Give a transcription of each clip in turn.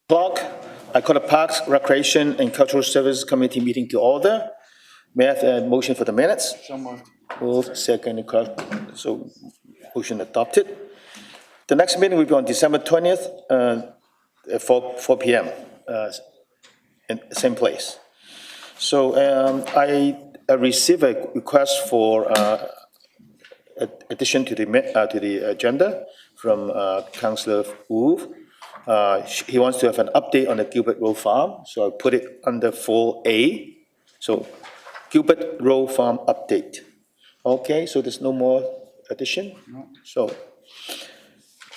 Clock. I call the Parks, Recreation, and Cultural Services Committee meeting to order. May I have a motion for the minutes? So moved. Move, second, clerk. So motion adopted. The next meeting will be on December 20th at 4 p.m. In the same place. So I received a request for addition to the agenda from Councillor Wu. He wants to have an update on the Gilbert Road Farm, so I put it under 4A. So Gilbert Road Farm update. Okay, so there's no more addition? No.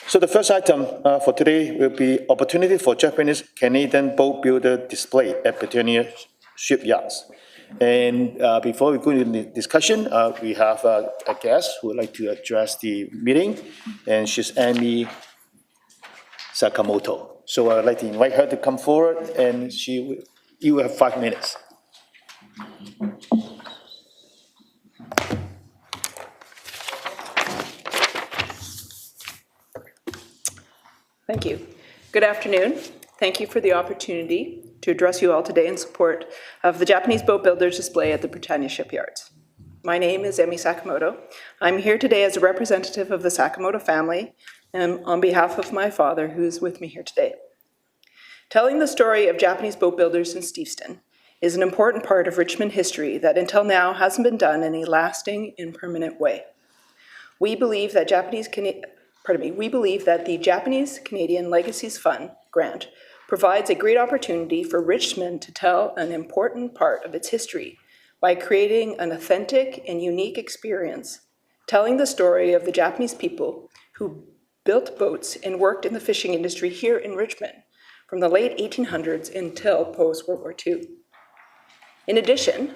So the first item for today will be opportunity for Japanese Canadian boat builder display at Petunia Shipyards. And before we go into the discussion, we have a guest who would like to address the meeting, and she's Amy Sakamoto. So I'd like to invite her to come forward, and you will have 5 minutes. Thank you. Good afternoon. Thank you for the opportunity to address you all today in support of the Japanese boat builders display at the Britannia Shipyards. My name is Emi Sakamoto. I'm here today as a representative of the Sakamoto family and on behalf of my father, who is with me here today. Telling the story of Japanese boat builders in Steveston is an important part of Richmond history that until now hasn't been done in a lasting and permanent way. We believe that the Japanese Canadian Legacies Fund grant provides a great opportunity for Richmond to tell an important part of its history by creating an authentic and unique experience, telling the story of the Japanese people who built boats and worked in the fishing industry here in Richmond from the late 1800s until post-World War II. In addition,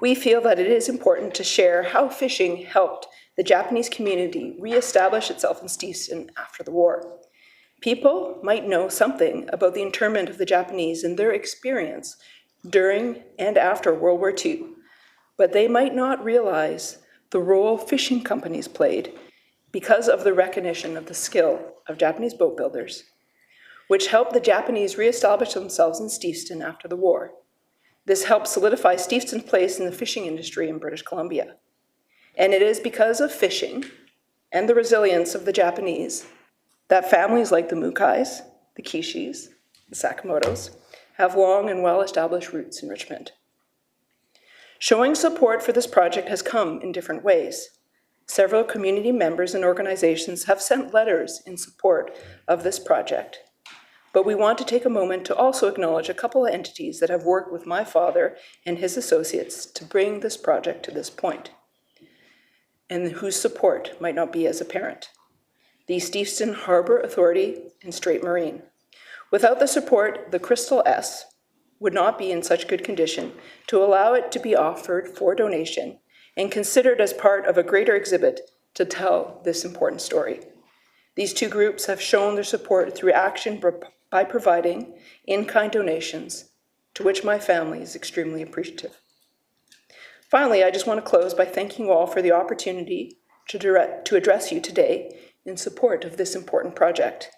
we feel that it is important to share how fishing helped the Japanese community reestablish itself in Steveston after the war. People might know something about the internment of the Japanese and their experience during and after World War II, but they might not realize the role fishing companies played because of the recognition of the skill of Japanese boat builders, which helped the Japanese reestablish themselves in Steveston after the war. This helped solidify Steveston's place in the fishing industry in British Columbia. And it is because of fishing and the resilience of the Japanese that families like the Mukais, the Kishis, the Sakamotos have long and well-established roots in Richmond. Showing support for this project has come in different ways. Several community members and organizations have sent letters in support of this project. But we want to take a moment to also acknowledge a couple of entities that have worked with my father and his associates to bring this project to this point, and whose support might not be as apparent. The Steveston Harbor Authority and Strait Marine. Without the support, the Crystal S would not be in such good condition to allow it to be offered for donation and considered as part of a greater exhibit to tell this important story. These two groups have shown their support through action by providing in-kind donations, to which my family is extremely appreciative. Finally, I just want to close by thanking you all for the opportunity to address you today in support of this important project.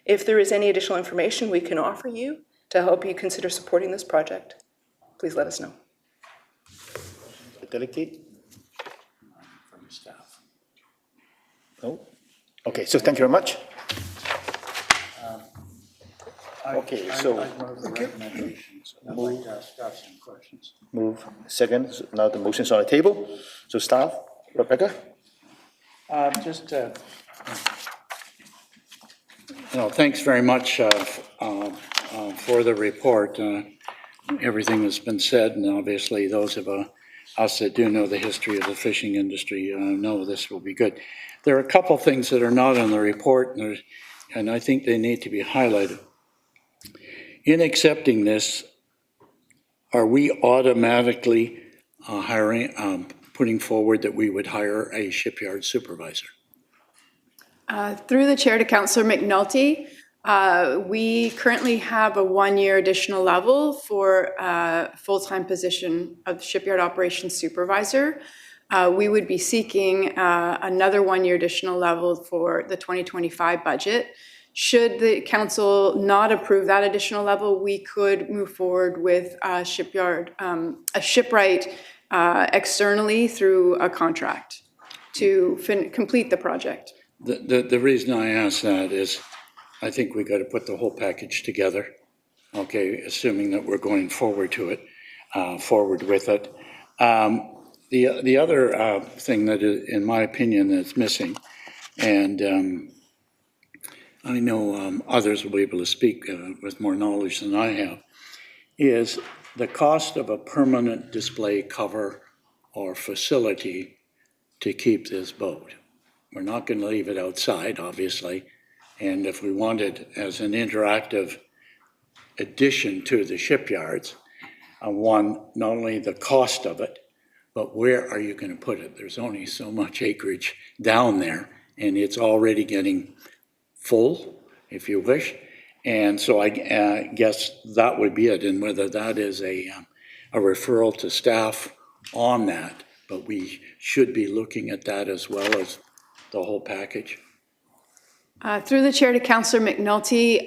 If there is any additional information we can offer you to help you consider supporting this project, please let us know. Delegate? From the staff. No? Okay, so thank you very much. Okay, so- I move the recommendations. I'd like to ask some questions. Move second. So now the motion's on the table. So staff, Rebecca? Thanks very much for the report. Everything that's been said, and obviously those of us that do know the history of the fishing industry know this will be good. There are a couple things that are not in the report, and I think they need to be highlighted. In accepting this, are we automatically putting forward that we would hire a shipyard supervisor? Through the chair to Councillor McNulty, we currently have a 1-year additional level for a full-time position of shipyard operations supervisor. We would be seeking another 1-year additional level for the 2025 budget Should the council not approve that additional level, we could move forward with a shipwright externally through a contract to complete the project. The reason I ask that is I think we got to put the whole package together, okay, assuming that we're going forward with it. The other thing that, in my opinion, that's missing, and I know others will be able to speak with more knowledge than I have, is the cost of a permanent display cover or facility to keep this boat. We're not going to leave it outside, obviously, and if we wanted as an interactive addition to the shipyards, not only the cost of it, but where are you going to put it? There's only so much acreage down there, and it's already getting full, if you wish. And so I guess that would be it, and whether that is a referral to staff on that, but we should be looking at that as well as the whole package. Through the chair to Councillor McNulty,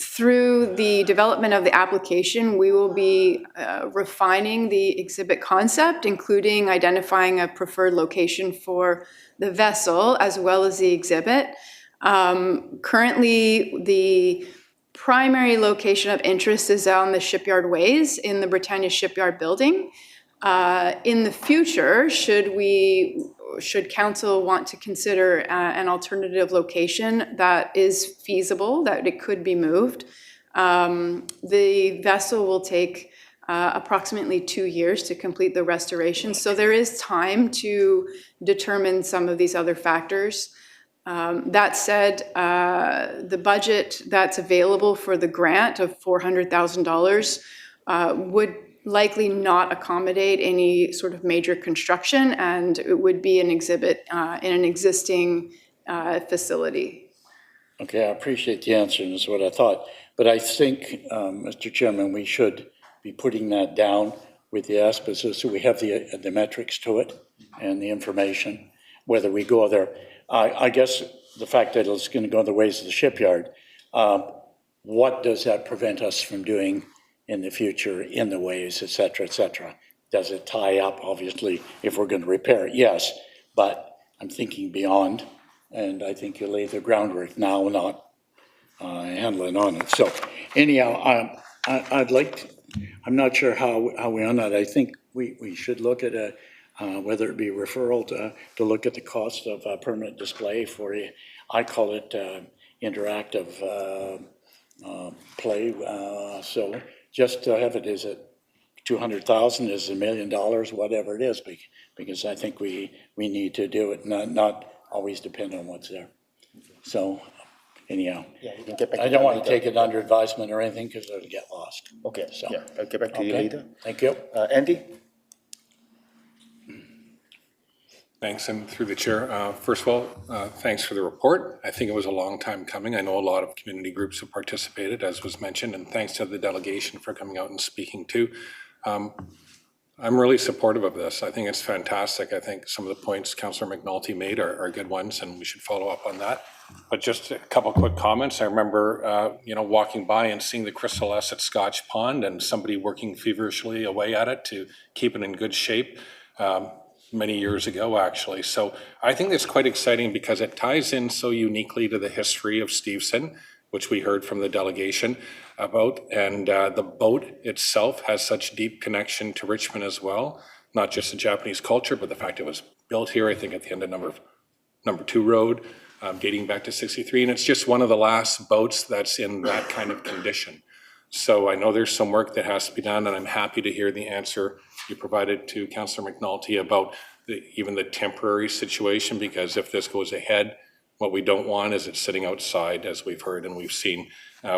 through the development of the application, we will be refining the exhibit concept, including identifying a preferred location for the vessel as well as the exhibit. Currently, the primary location of interest is on the Shipyard Ways in the Britannia Shipyard building. In the future, should council want to consider an alternative location that is feasible, that it could be moved, the vessel will take approximately 2 years to complete the restoration. So there is time to determine some of these other factors. That said, the budget that's available for the grant of $400,000 would likely not accommodate any sort of major construction, and it would be an exhibit in an existing facility. Okay, I appreciate the answer, and that's what I thought. But I think, Mr. Chairman, we should be putting that down with the aspects so we have the metrics to it and the information, whether we go there. I guess the fact that it's going to go the ways of the shipyard, what does that prevent us from doing in the future, in the ways, et cetera, et cetera? Does it tie up, obviously, if we're going to repair it? Yes, but I'm thinking beyond, and I think you lay the groundwork now, not handling on it. So anyhow, I'd like to, I'm not sure how we on that. I think we should look at whether it be referral to look at the cost of a permanent display for, I call it interactive play, so just to have it, is it 200,000, is it $1 million, whatever it is, because I think we need to do it, not always depend on what's there. So anyhow, Yeah, you can get back. I don't want to take it under advisement or anything because it'll get lost. Okay, So, yeah, I'll get back to you okay. later. Thank you. Andy? Thanks, and through the chair. First of all, thanks for the report. I think it was a long time coming. I know a lot of community groups have participated, as was mentioned, and thanks to the delegation for coming out and speaking too. I'm really supportive of this. I think it's fantastic. I think some of the points Councillor McNulty made are good ones, and we should follow up on that. But just a couple quick comments. I remember, walking by and seeing the Crystal S at Scotch Pond and somebody working feverishly away at it to keep it in good shape. Many years ago, actually. So I think it's quite exciting because it ties in so uniquely to the history of Steveston, which we heard from the delegation about, and the boat itself has such deep connection to Richmond as well, not just the Japanese culture, but the fact it was built here, I think at the end of number 2 road, dating back to 63, and it's just one of the last boats that's in that kind of condition. So I know there's some work that has to be done, and I'm happy to hear the answer you provided to Councillor McNulty about even the temporary situation, because if this goes ahead, what we don't want is it sitting outside, as we've heard and we've seen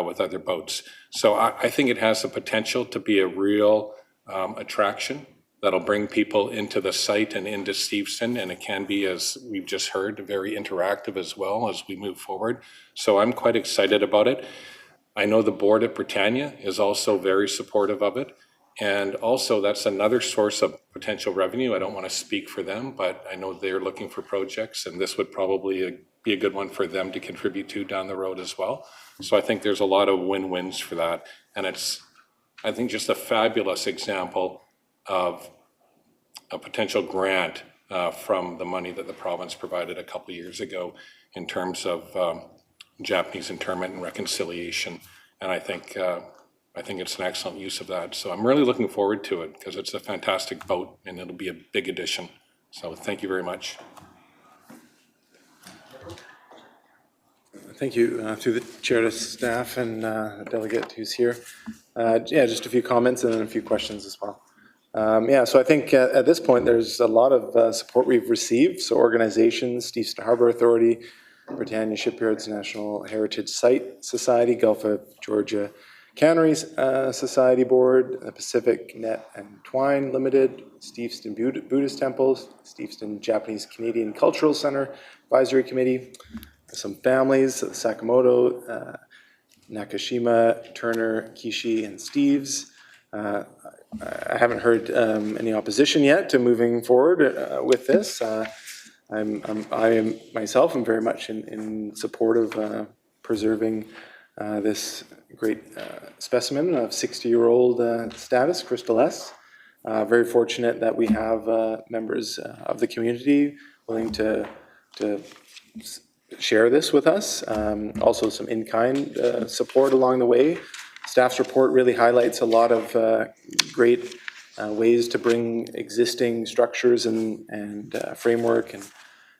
with other boats. So I think it has the potential to be a real attraction that'll bring people into the site and into Steveston, and it can be, as we've just heard, very interactive as well as we move forward. So I'm quite excited about it. I know the board at Britannia is also very supportive of it, And also, that's another source of potential revenue. I don't want to speak for them, but I know they're looking for projects, and this would probably be a good one for them to contribute to down the road as well. So I think there's a lot of win-wins for that. And it's, I think, just a fabulous example of a potential grant from the money that the province provided a couple of years ago in terms of Japanese internment and reconciliation. And I think it's an excellent use of that. So I'm really looking forward to it because it's a fantastic boat and it'll be a big addition. So thank you very much. Thank you. Through the chair to staff and the delegate who's here. Yeah, just a few comments and then a few questions as well. Yeah, so I think at this point there's a lot of support we've received. So organizations, Steveston Harbor Authority, Britannia Shipyards National Heritage Site Society, Gulf of Georgia Canneries Society Board, the Pacific Net and Twine Limited, Steveston Buddhist Temples, Steveston Japanese Canadian Cultural Center Advisory Committee, some families, Sakamoto, Nakashima, Turner, Kishi, and Steves. I haven't heard any opposition yet to moving forward with this. I am myself am very much in support of preserving this great specimen of 60-year-old status, Crystal S. Very fortunate that we have members of the community willing to share this with us. Also some in-kind support along the way. Staff's report really highlights a lot of great ways to bring existing structures and framework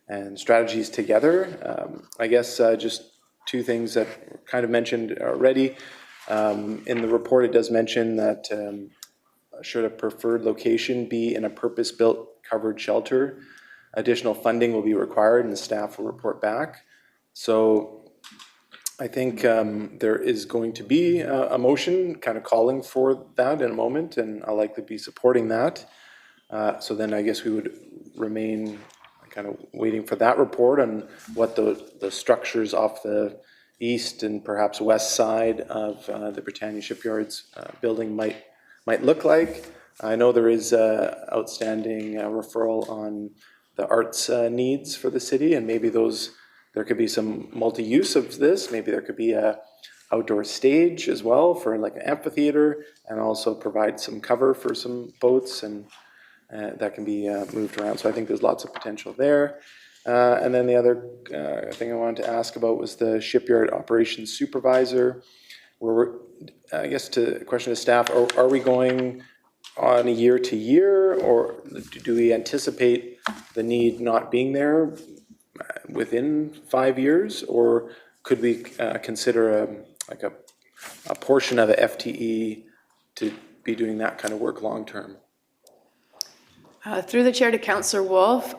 and strategies together. I guess just two things that were kind of mentioned already. In the report, it does mention that should a preferred location be in a purpose-built covered shelter, additional funding will be required and the staff will report back. So I think there is going to be a motion kind of calling for that in a moment, and I'll likely be supporting that. So then I guess we would remain kind of waiting for that report on what the structures off the east and perhaps west side of the Britannia Shipyards building might look like. I know there is outstanding referral on the arts needs for the city, and maybe there could be some multi-use of this. Maybe there could be a outdoor stage as well for like an amphitheater, and also provide some cover for some boats, and that can be moved around. So I think there's lots of potential there. And then the other thing I wanted to ask about was the shipyard operations supervisor. I guess to question to staff, are we going on a year to year, or do we anticipate the need not being there within 5 years, or could we consider a portion of the FTE to be doing that kind of work long term? Through the chair to Councillor Wolf,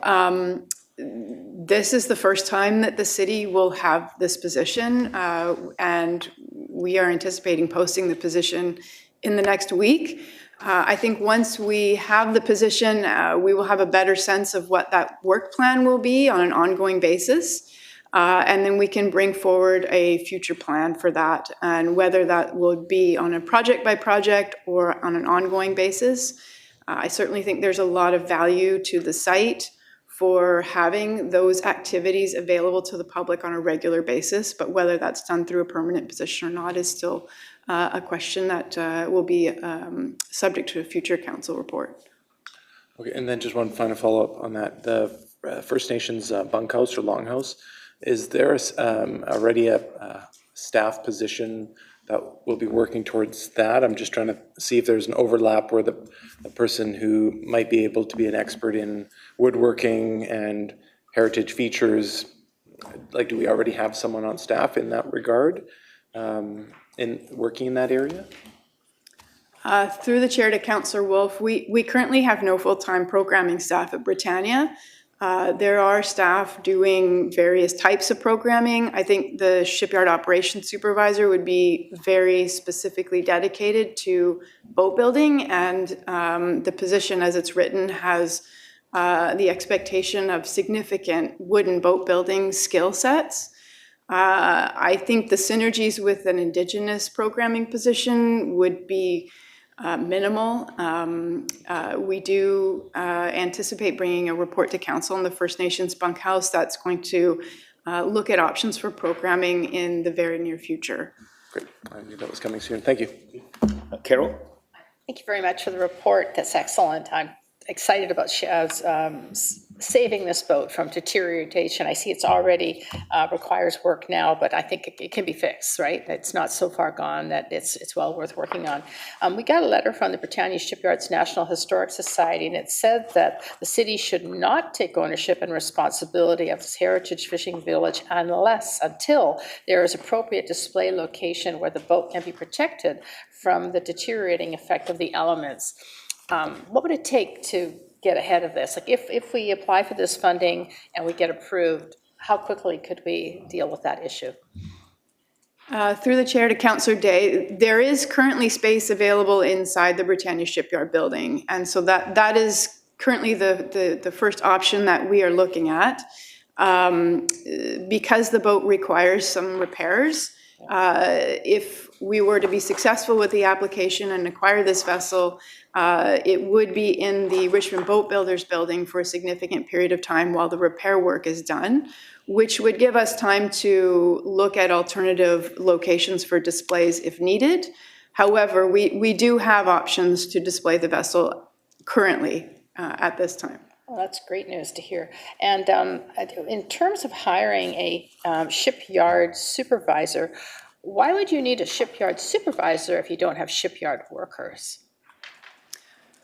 this is the first time that the city will have this position, and we are anticipating posting the position in the next week. I think once we have the position, we will have a better sense of what that work plan will be on an ongoing basis. And then we can bring forward a future plan for that, and whether that will be on a project by project or on an ongoing basis. I certainly think there's a lot of value to the site for having those activities available to the public on a regular basis, but whether that's done through a permanent position or not is still a question that will be subject to a future council report. Okay, and then just one final follow-up on that. The First Nations bunkhouse or longhouse, is there already a staff position that will be working towards that? I'm just trying to see if there's an overlap where the person who might be able to be an expert in woodworking and heritage features, like, do we already have someone on staff in that regard, in working in that area? Through the chair to Councillor Wolf, we currently have no full-time programming staff at Britannia. There are staff doing various types of programming. I think the shipyard operations supervisor would be very specifically dedicated to boat building, and the position as it's written has the expectation of significant wooden boat building skill sets. I think the synergies with an Indigenous programming position would be minimal. We do anticipate bringing a report to council on the First Nations bunkhouse that's going to look at options for programming in the very near future. Great, I knew that was coming soon. Thank you. Carol? Thank you very much for the report. That's excellent. I'm excited about saving this boat from deterioration. I see it's already requires work now, but I think it can be fixed, right? It's not so far gone that it's well worth working on. We got a letter from the Britannia Shipyards National Historic Society, and it said that the city should not take ownership and responsibility of this heritage fishing village until there is appropriate display location where the boat can be protected from the deteriorating effect of the elements. What would it take to get ahead of this? Like if we apply for this funding and we get approved, how quickly could we deal with that issue? Through the chair to Councillor Day, there is currently space available inside the Britannia Shipyard building. And so that is currently the first option that we are looking at. Because the boat requires some repairs, if we were to be successful with the application and acquire this vessel, it would be in the Richmond Boat Builders building for a significant period of time while the repair work is done, which would give us time to look at alternative locations for displays if needed. However, we do have options to display the vessel currently at this time. Well, that's great news to hear. And in terms of hiring a shipyard supervisor, why would you need a shipyard supervisor if you don't have shipyard workers?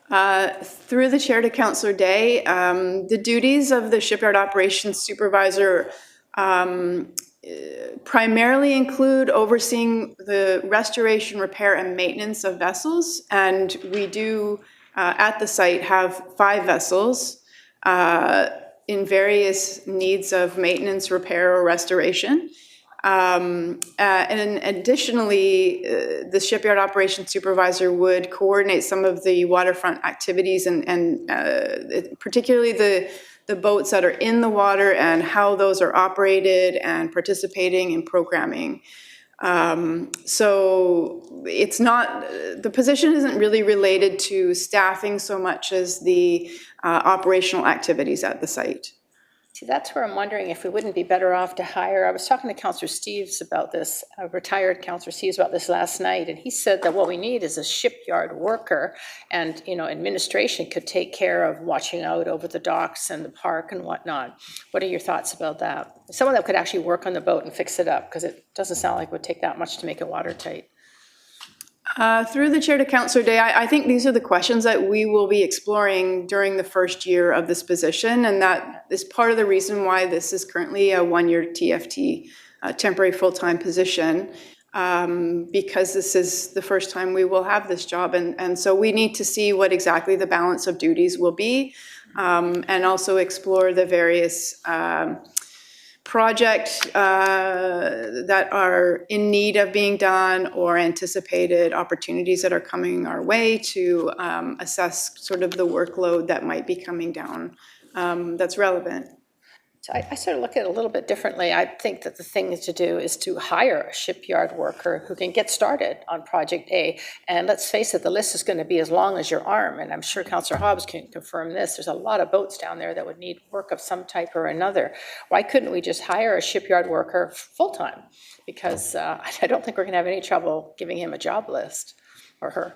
Through the chair to Councillor Day, the duties of the shipyard operations supervisor primarily include overseeing the restoration, repair, and maintenance of vessels. And we do, at the site, have 5 vessels in various needs of maintenance, repair, or restoration. And additionally, the shipyard operations supervisor would coordinate some of the waterfront activities and particularly the boats that are in the water and how those are operated and participating in programming. So it's not, the position isn't really related to staffing so much as the operational activities at the site. See, that's where I'm wondering if we wouldn't be better off to hire. I was talking to Councillor Steves about this, retired Councillor Steves about this last night, and he said that what we need is a shipyard worker, and administration could take care of watching out over the docks and the park and whatnot. What are your thoughts about that? Someone that could actually work on the boat and fix it up, because it doesn't sound like it would take that much to make it watertight. Through the chair to Councillor Day, I think these are the questions that we will be exploring during the first year of this position, and that is part of the reason why this is currently a 1-year TFT, temporary full-time position, because this is the first time we will have this job, and so we need to see what exactly the balance of duties will be, and also explore the various projects that are in need of being done or anticipated opportunities that are coming our way to assess sort of the workload that might be coming down that's relevant. So I sort of look at it a little bit differently. I think that the thing to do is to hire a shipyard worker who can get started on Project A. And let's face it, the list is going to be as long as your arm. And I'm sure Councillor Hobbs can confirm this. There's a lot of boats down there that would need work of some type or another. Why couldn't we just hire a shipyard worker full-time? Because I don't think we're going to have any trouble giving him a job list, or her.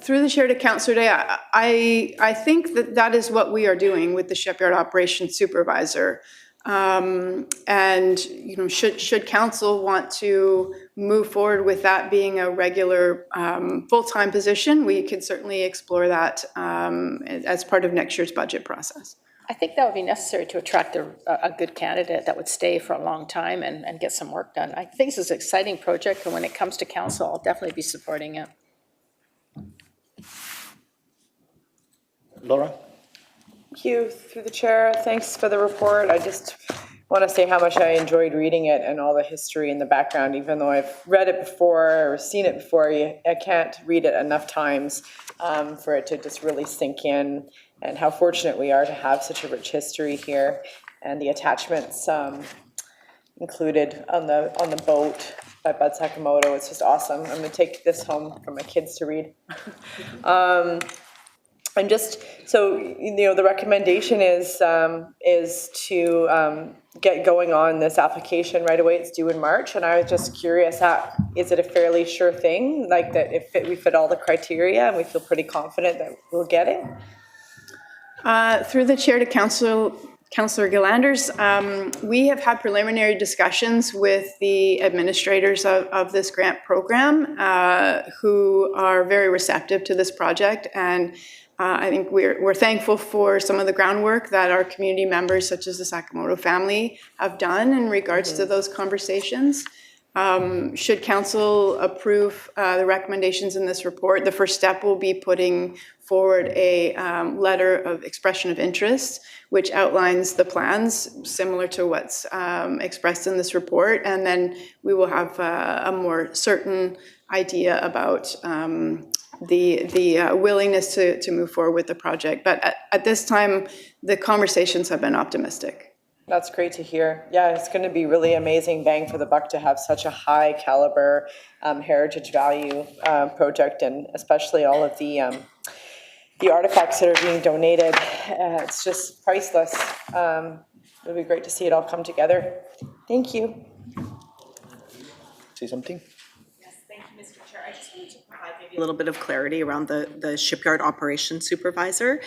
Through the chair to Councillor Day, I think that is what we are doing with the shipyard operations supervisor. And should council want to move forward with that being a regular full-time position, we could certainly explore that as part of next year's budget process. I think that would be necessary to attract a good candidate that would stay for a long time and get some work done. I think this is an exciting project, and when it comes to council, I'll definitely be supporting it. Laura? Thank you, through the chair. Thanks for the report. I just want to say how much I enjoyed reading it and all the history in the background. Even though I've read it before or seen it before, I can't read it enough times for it to just really sink in, and how fortunate we are to have such a rich history here, and the attachments included on the boat by Bud Sakamoto. It's just awesome. I'm gonna take this home for my kids to read. And just, so, the recommendation is to get going on this application right away. It's due in March, and I was just curious, is it a fairly sure thing? Like that if we fit all the criteria and we feel pretty confident that we'll get it? Through the chair to Councillor Gillanders, we have had preliminary discussions with the administrators of this grant program who are very receptive to this project, and I think we're thankful for some of the groundwork that our community members, such as the Sakamoto family, have done in regards to those conversations. Should council approve the recommendations in this report, the first step will be putting forward a letter of expression of interest, which outlines the plans similar to what's expressed in this report, and then we will have a more certain idea about the willingness to move forward with the project. But at this time, the conversations have been optimistic. That's great to hear. Yeah, it's going to be really amazing bang for the buck to have such a high caliber heritage value project, and especially all of the artifacts that are being donated. It's just priceless. It'll be great to see it all come together. Thank you. Say something? Yes, thank you, Mr. Chair. I just wanted to provide maybe a little bit of clarity around the shipyard operations supervisor.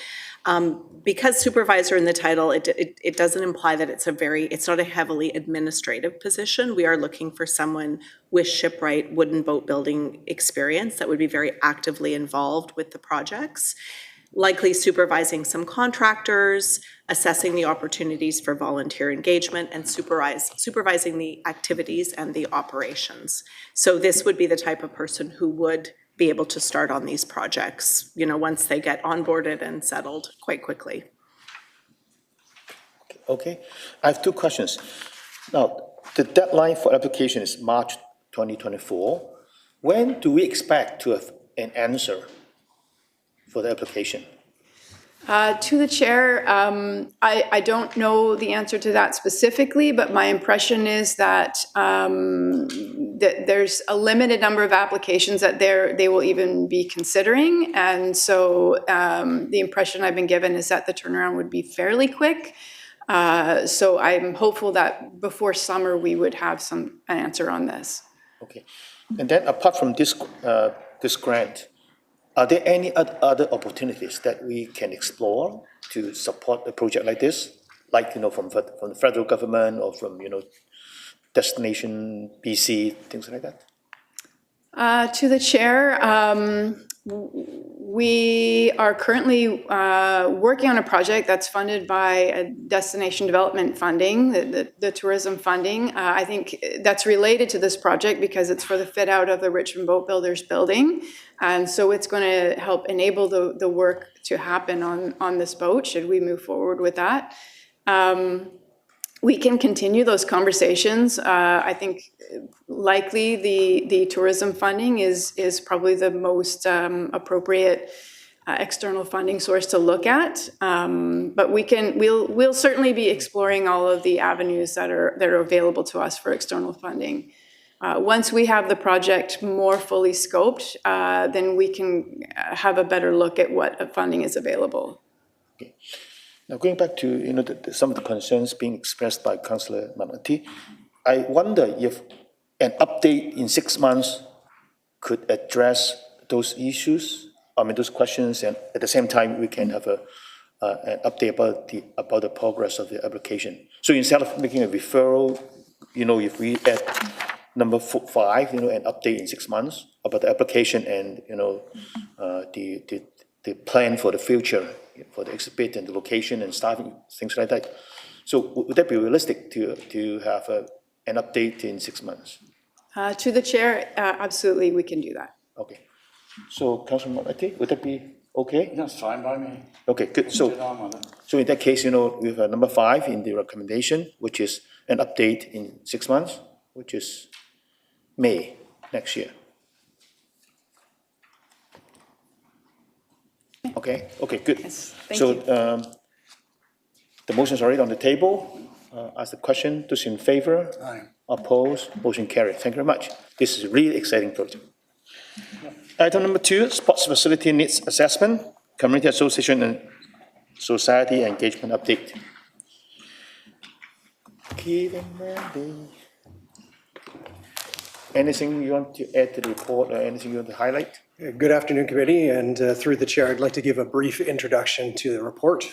Because supervisor in the title, it doesn't imply that it's not a heavily administrative position. We are looking for someone with shipwright wooden boat building experience that would be very actively involved with the projects, likely supervising some contractors, assessing the opportunities for volunteer engagement, and supervising the activities and the operations. So this would be the type of person who would be able to start on these projects, once they get onboarded and settled quite quickly. Okay, I have two questions. Now, the deadline for application is March 2024. When do we expect to have an answer for the application? To the chair, I don't know the answer to that specifically, but my impression is that that there's a limited number of applications that they will even be considering. And so the impression I've been given is that the turnaround would be fairly quick. So I'm hopeful that before summer, we would have an answer on this. Okay, and then apart from this grant, are there any other opportunities that we can explore to support a project like this? Like, from the federal government or from, Destination BC, things like that? To the chair, we are currently working on a project that's funded by a destination development funding, the tourism funding. I think that's related to this project because it's for the fit out of the Richmond Boat Builders building. And so it's going to help enable the work to happen on this boat, should we move forward with that. We can continue those conversations. I think likely the tourism funding is probably the most appropriate external funding source to look at. But we'll certainly be exploring all of the avenues that are available to us for external funding. Once we have the project more fully scoped, then we can have a better look at what funding is available. Okay. Now, going back to, some of the concerns being expressed by Councillor Magnolti, I wonder if an update in 6 months could address those issues, those questions, and at the same time, we can have an update about the progress of the application. So instead of making a referral, if we add number 5, an update in 6 months about the application and, the plan for the future, for the exhibit and the location and staffing, things like that. So would that be realistic to have an update in 6 months? To the chair, absolutely, we can do that. Okay. So Councilor Magnolti, would that be okay? That's fine by me. Okay, good. Get on with it. So in that case, we have number 5 in the recommendation, which is an update in 6 months, which is May next year. Okay, good. Yes, thank So you. the motion is already on the table. Ask the question, those in favor? Aye. Opposed? Motion carried. Thank you very much. This is a really exciting project. Item number 2, sports facility needs assessment, community association and society engagement update. Keith and Mandy. Anything you want to add to the report or anything you want to highlight? Good afternoon, committee, and through the chair, I'd like to give a brief introduction to the report.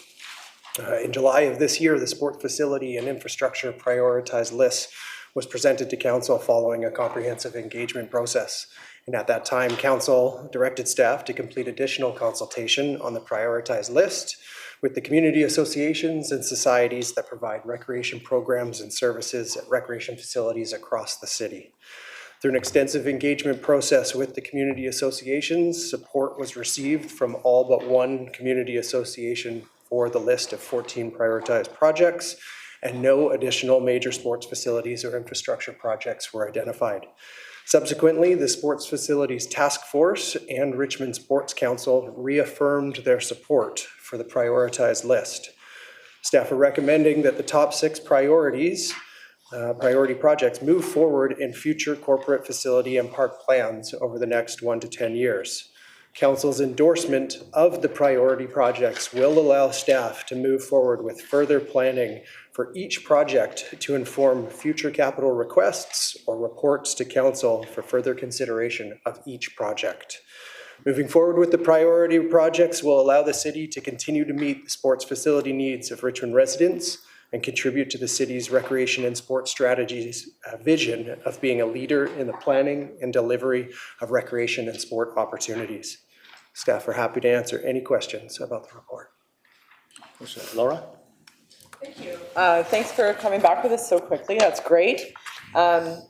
In July of this year, the sport facility and infrastructure prioritized list was presented to council following a comprehensive engagement process. And at that time, council directed staff to complete additional consultation on the prioritized list with the community associations and societies that provide recreation programs and services at recreation facilities across the city. Through an extensive engagement process with the community associations, support was received from all but one community association for the list of 14 prioritized projects, and no additional major sports facilities or infrastructure projects were identified. Subsequently, the Sports Facilities Task Force and Richmond Sports Council reaffirmed their support for the prioritized list. Staff are recommending that the top 6 priority projects move forward in future corporate facility and park plans over the next 1 to 10 years. Council's endorsement of the priority projects will allow staff to move forward with further planning for each project to inform future capital requests or reports to council for further consideration of each project. Moving forward with the priority projects will allow the city to continue to meet the sports facility needs of Richmond residents and contribute to the city's recreation and sports strategies vision of being a leader in the planning and delivery of recreation and sport opportunities. Staff are happy to answer any questions about the report. Laura? Thank you. Thanks for coming back with us so quickly. That's great. I'm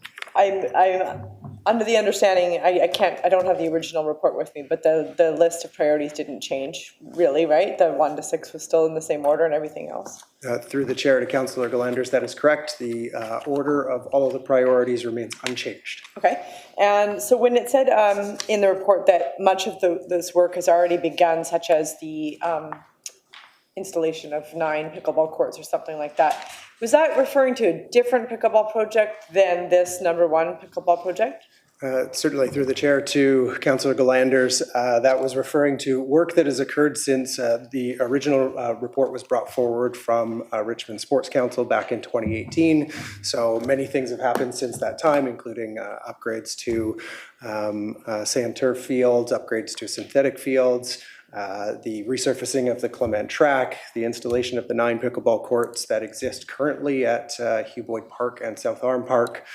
under the understanding, I don't have the original report with me, but the list of priorities didn't change really, right? The 1 to 6 was still in the same order and everything else? Through the chair to Councillor Galanders, that is correct. The order of all of the priorities remains unchanged. Okay. And so when it said in the report that much of this work has already begun, such as the installation of 9 pickleball courts or something like that, was that referring to a different pickleball project than this number 1 pickleball project? Certainly, through the chair to Councillor Galanders, that was referring to work that has occurred since the original report was brought forward from Richmond Sports Council back in 2018. So many things have happened since that time, including upgrades to sand turf fields, upgrades to synthetic fields, the resurfacing of the Clement track, the installation of the 9 pickleball courts that exist currently at Hugh Boyd Park and South Arm Park.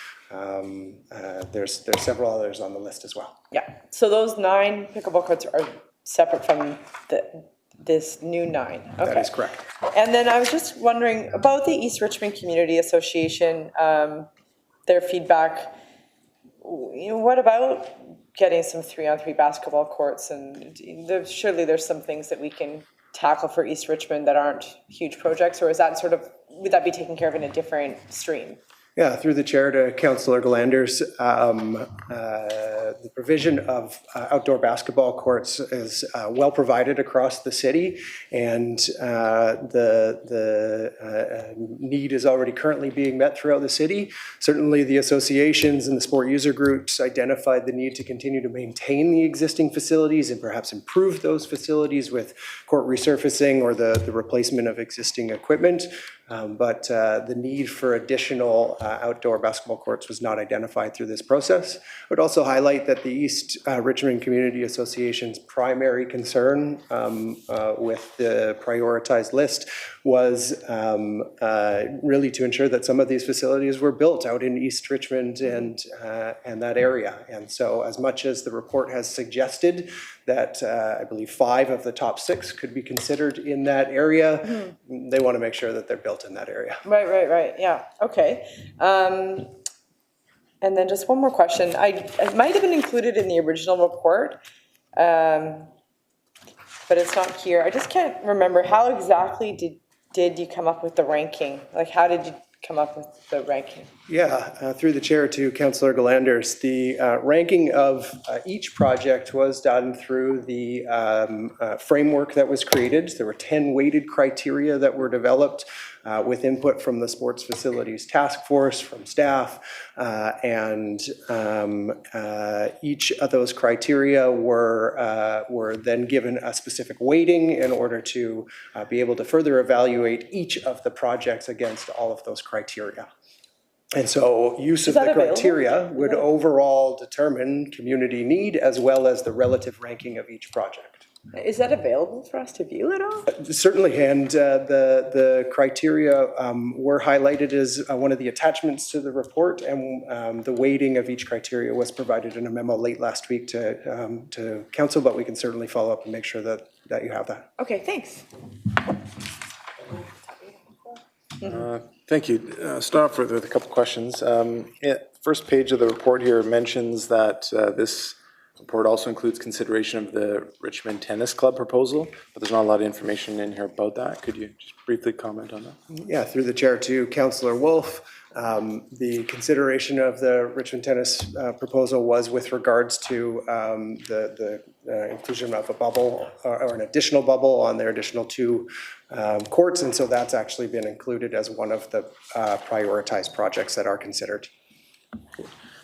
There's several others on the list as well. Yeah, so those 9 pickleball courts are separate from this new 9. Okay. That is correct. And then I was just wondering about the East Richmond Community Association, their feedback. What about getting some 3-on-3 basketball courts? And surely there's some things that we can tackle for East Richmond that aren't huge projects, or is that would that be taken care of in a different stream? Yeah, through the chair to Councillor Galanders, the provision of outdoor basketball courts is well provided across the city, and the need is already currently being met throughout the city. Certainly the associations and the sport user groups identified the need to continue to maintain the existing facilities and perhaps improve those facilities with court resurfacing or the replacement of existing equipment. But the need for additional outdoor basketball courts was not identified through this process. I would also highlight that the East Richmond Community Association's primary concern with the prioritized list was really to ensure that some of these facilities were built out in East Richmond and that area. And so as much as the report has suggested that I believe 5 of the top 6 could be considered in that area, they want to make sure that they're built in that area. Right. Yeah, okay. And then just one more question. It might have been included in the original report, but it's not here. I just can't remember how exactly did you come up with the ranking? Like, how did you come up with the ranking? Yeah, through the chair to Councillor Galanders, the ranking of each project was done through the framework that was created. There were 10 weighted criteria that were developed with input from the Sports Facilities Task Force, from staff, and each of those criteria were then given a specific weighting in order to be able to further evaluate each of the projects against all of those criteria. And so use of that the available? criteria would overall determine community need as well as the relative ranking of each project. Is that available for us to view at all? Certainly, and the criteria were highlighted as one of the attachments to the report, and the weighting of each criteria was provided in a memo late last week to council, but we can certainly follow up and make sure that you have that. Okay, thanks. Thank you. Start off with a couple questions. First page of the report here mentions that this report also includes consideration of the Richmond Tennis Club proposal, but there's not a lot of information in here about that. Could you just briefly comment on that? Yeah, through the chair to Councillor Wolf. The consideration of the Richmond Tennis proposal was with regards to the inclusion of a bubble or an additional bubble on their additional 2 courts, and so that's actually been included as one of the prioritized projects that are considered.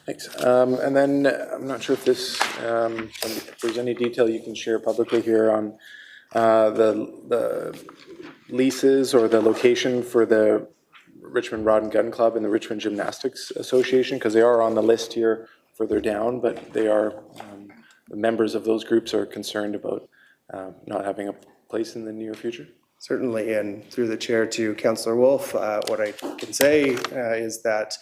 Thanks. And then I'm not sure if if there's any detail you can share publicly here on the leases or the location for the Richmond Rod and Gun Club and the Richmond Gymnastics Association, because they are on the list here further down, but they are, the members of those groups are concerned about not having a place in the near future. Certainly, and through the chair to Councillor Wolf, what I can say is that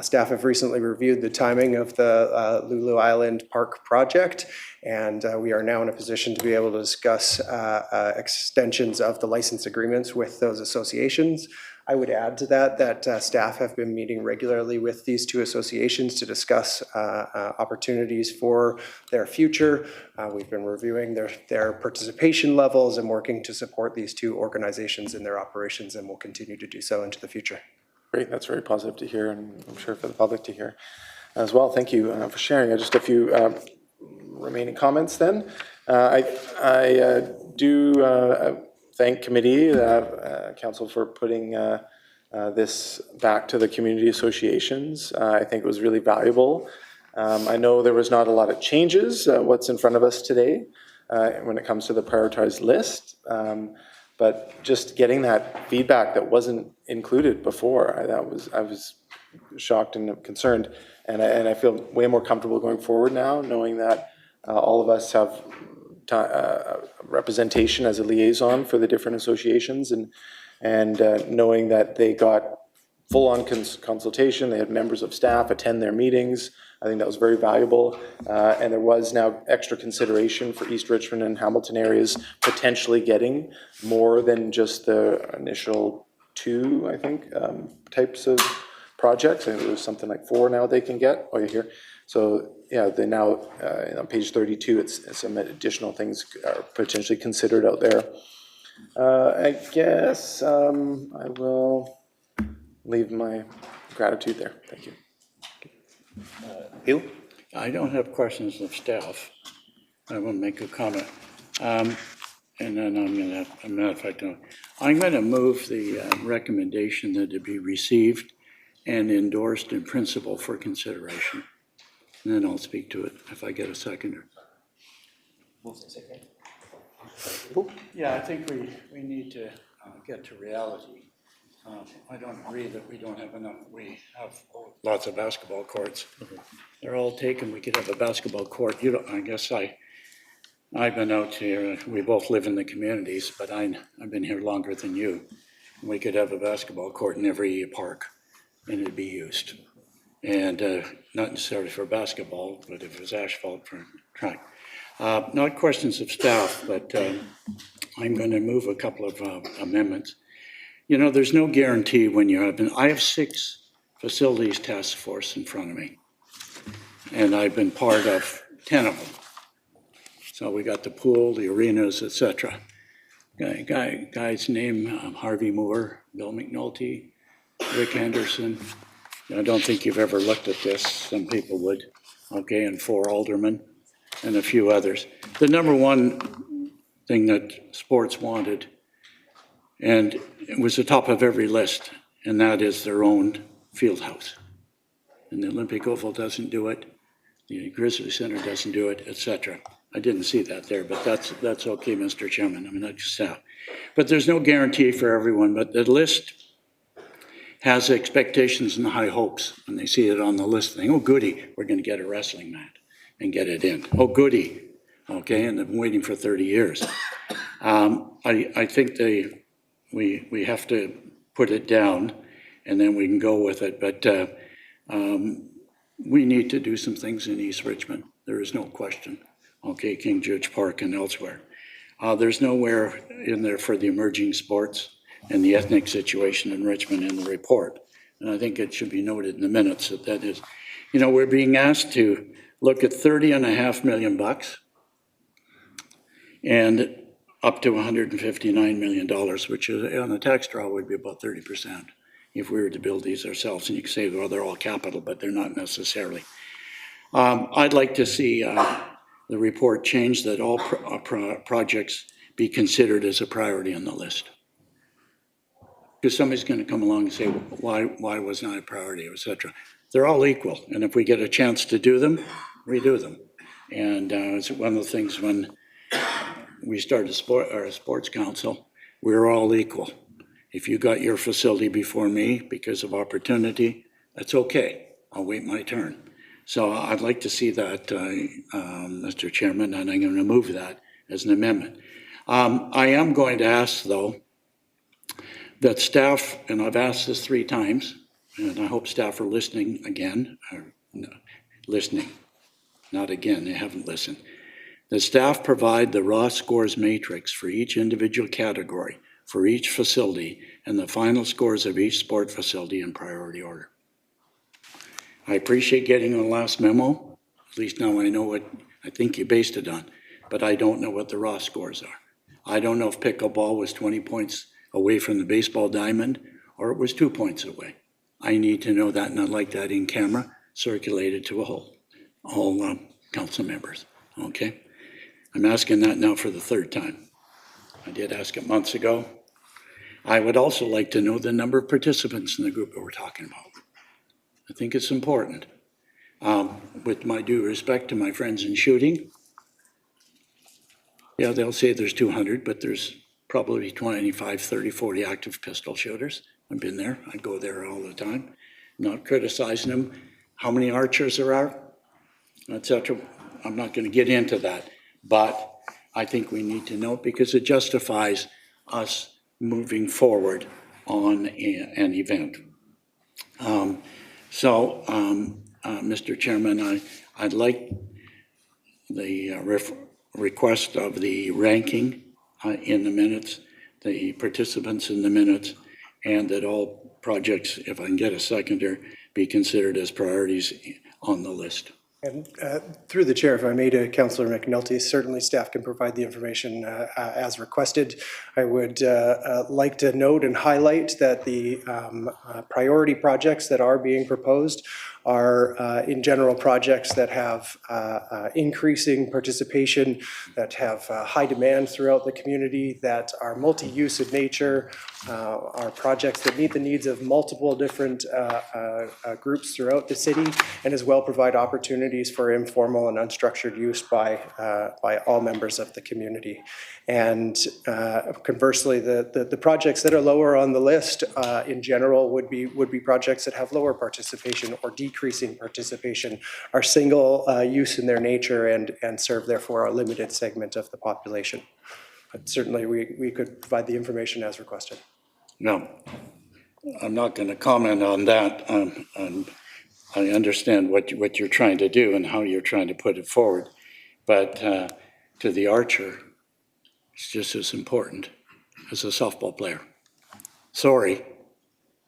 staff have recently reviewed the timing of the Lulu Island Park project, and we are now in a position to be able to discuss extensions of the license agreements with those associations. I would add to that staff have been meeting regularly with these 2 associations to discuss opportunities for their future. We've been reviewing their participation levels and working to support these 2 organizations in their operations, and will continue to do so into the future. Great, that's very positive to hear, and I'm sure for the public to hear as well. Thank you for sharing. Just a few remaining comments then. I do thank committee, council for putting this back to the community associations. I think it was really valuable. I know there was not a lot of changes, what's in front of us today when it comes to the prioritized list. But just getting that feedback that wasn't included before, I was shocked and concerned. And I feel way more comfortable going forward now, knowing that all of us have representation as a liaison for the different associations, and knowing that they got full-on consultation, they had members of staff attend their meetings. I think that was very valuable, and there was now extra consideration for East Richmond and Hamilton areas potentially getting more than just the initial 2, I think, types of projects. I think there was something like 4 now they can get. Oh, you're here. So yeah, they now on page 32, it's some additional things are potentially considered out there. I guess I will leave my gratitude there. Thank you. Bill? I don't have questions of staff. I will make a comment. And then I'm going to move the recommendation that it be received and endorsed in principle for consideration. And then I'll speak to it if I get a seconder. Yeah, I think we need to get to reality. I don't agree that we don't have enough. We have lots of basketball courts. They're all taken. We could have a basketball court. I guess I've been out here. We both live in the communities, but I've been here longer than you. We could have a basketball court in every park, and it'd be used. And not necessarily for basketball, but if it was asphalt for track. Not questions of staff, but I'm going to move a couple of amendments. You know, there's no guarantee when you have I have 6 facilities task force in front of me, and I've been part of 10 of them. So we got the pool, the arenas, etc. Guy's name, Harvey Moore, Bill McNulty, Rick Anderson. I don't think you've ever looked at this. Some people would. Okay, and 4 aldermen and a few others. The number one thing that sports wanted And it was the top of every list, and that is their own field house. And the Olympic Oval doesn't do it, the Grizzly Center doesn't do it, et cetera. I didn't see that there, but that's okay, Mr. Chairman. I mean, that's staff. But there's no guarantee for everyone, but the list has expectations and high hopes when they see it on the list. They think, oh, goody, we're going to get a wrestling mat and get it in. Oh, goody, okay, and they've been waiting for 30 years. I think we have to put it down, and then we can go with it. But we need to do some things in East Richmond. There is no question. Okay, King George Park and elsewhere. There's nowhere in there for the emerging sports and the ethnic situation in Richmond in the report. And I think it should be noted in the minutes that is, you know, we're being asked to look at $30.5 million and up to $159 million, which is, on the tax draw would be about 30% if we were to build these ourselves. And you can say, well, they're all capital, but they're not necessarily. I'd like to see the report change that all projects be considered as a priority on the list. Because somebody's going to come along and say, why was not a priority, et cetera. They're all equal. And if we get a chance to do them, we do them. And it's one of the things when we started our sports council, we were all equal. If you got your facility before me because of opportunity, that's okay. I'll wait my turn. So I'd like to see that, Mr. Chairman, and I'm going to move that as an amendment. I am going to ask, though, that staff, and I've asked this 3 times, and I hope staff are listening again, or no, listening, not again, they haven't listened. The staff provide the raw scores matrix for each individual category, for each facility, and the final scores of each sport facility in priority order. I appreciate getting the last memo. At least now I know what I think you based it on, but I don't know what the raw scores are. I don't know if pickleball was 20 points away from the baseball diamond or it was 2 points away. I need to know that, and I'd like that in camera circulated to all council members, okay? I'm asking that now for the 3rd time. I did ask it months ago. I would also like to know the number of participants in the group that we're talking about. I think it's important. With my due respect to my friends in shooting, yeah, they'll say there's 200, but there's probably 25, 30, 40 active pistol shooters. I've been there. I go there all the time. Not criticizing them. How many archers there are, etc. I'm not going to get into that, but I think we need to know because it justifies us moving forward on an event. Mr. Chairman, I'd like the request of the ranking in the minutes, the participants in the minutes, and that all projects, if I can get a seconder, be considered as priorities on the list. And through the chair, if I may, to Councillor McNulty, certainly staff can provide the information as requested. I would like to note and highlight that the priority projects that are being proposed are in general projects that have increasing participation, that have high demand throughout the community, that are multi-use in nature, are projects that meet the needs of multiple different groups throughout the city, and as well provide opportunities for informal and unstructured use by all members of the community. And conversely, the projects that are lower on the list in general would be projects that have lower participation or decreasing participation, are single use in their nature and serve therefore a limited segment of the population. But certainly we could provide the information as requested. No, I'm not going to comment on that. I understand what you're trying to do and how you're trying to put it forward, but to the archer, it's just as important as a softball player. Sorry,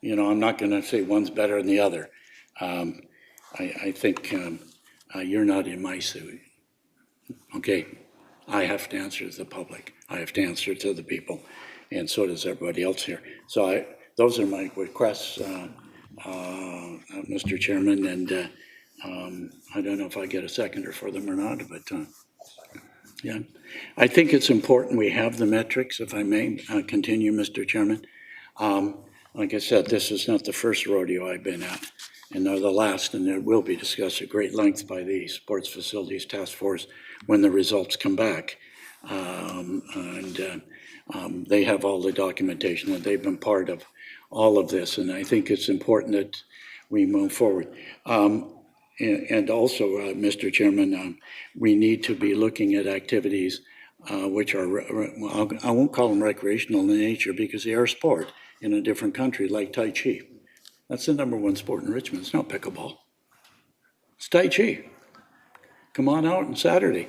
you know, I'm not going to say one's better than the other. I think you're not in my suit. Okay, I have to answer to the public. I have to answer to the people, and so does everybody else here. So those are my requests, Mr. Chairman, and I don't know if I get a seconder for them or not, but Yeah, I think it's important we have the metrics, if I may continue, Mr. Chairman. Like I said, this is not the first rodeo I've been at, and nor the last, and it will be discussed at great length by the Sports Facilities Task Force when the results come back. They have all the documentation, and they've been part of all of this, and I think it's important that we move forward. And also, Mr. Chairman, we need to be looking at activities which are, well, I won't call them recreational in nature because they are sport in a different country, like Tai Chi. That's the #1 sport in Richmond. It's not pickleball. It's Tai Chi. Come on out on Saturday.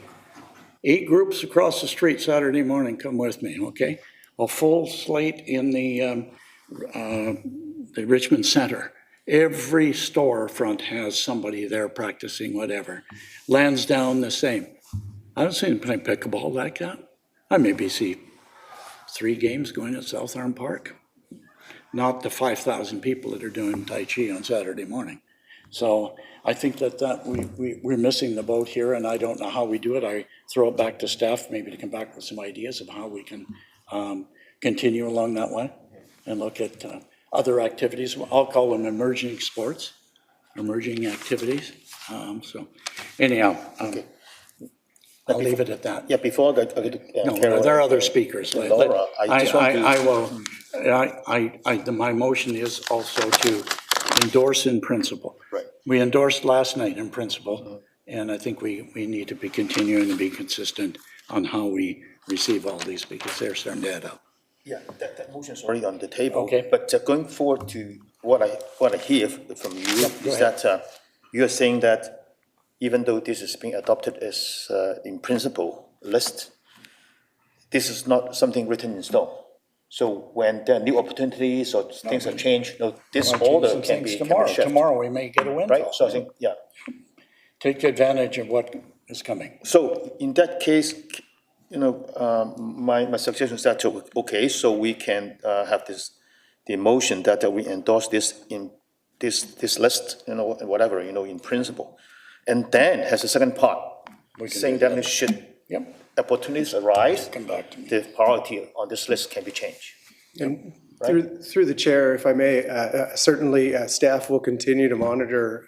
8 groups across the street Saturday morning. Come with me, okay? A full slate in the Richmond Center. Every storefront has somebody there practicing whatever. Lansdowne, the same. I don't see them playing pickleball like that. I maybe see 3 games going at South Arm Park. Not the 5,000 people that are doing Tai Chi on Saturday morning. So I think that we're missing the boat here, and I don't know how we do it. I throw it back to staff, maybe to come back with some ideas of how we can continue along that way and look at other activities. I'll call them emerging sports, emerging activities. So anyhow, I'll leave it at that. Yeah, before I go to No, Carol, there are other speakers. Laura, I just want to. My motion is also to endorse in principle. Right. We endorsed last night in principle, and I think we need to be continuing to be consistent on how we receive all these because they're starting to add up. Yeah, that motion is already on the table. Okay. But going forward to what I hear from you is that you are saying that even though this is being adopted as in principle list, this is not something written in stone. So when there are new opportunities or things have changed, this order can be shifted. Tomorrow we may get a windfall. Right, so I think, yeah. Take advantage of what is coming. So in that case, my suggestion is that, okay, so we can have the motion that we endorse this in this list, whatever, in principle. And then has a second part, saying that we should, opportunities arise, Come back to me. the priority on this list can be changed. And through the chair, if I may, certainly staff will continue to monitor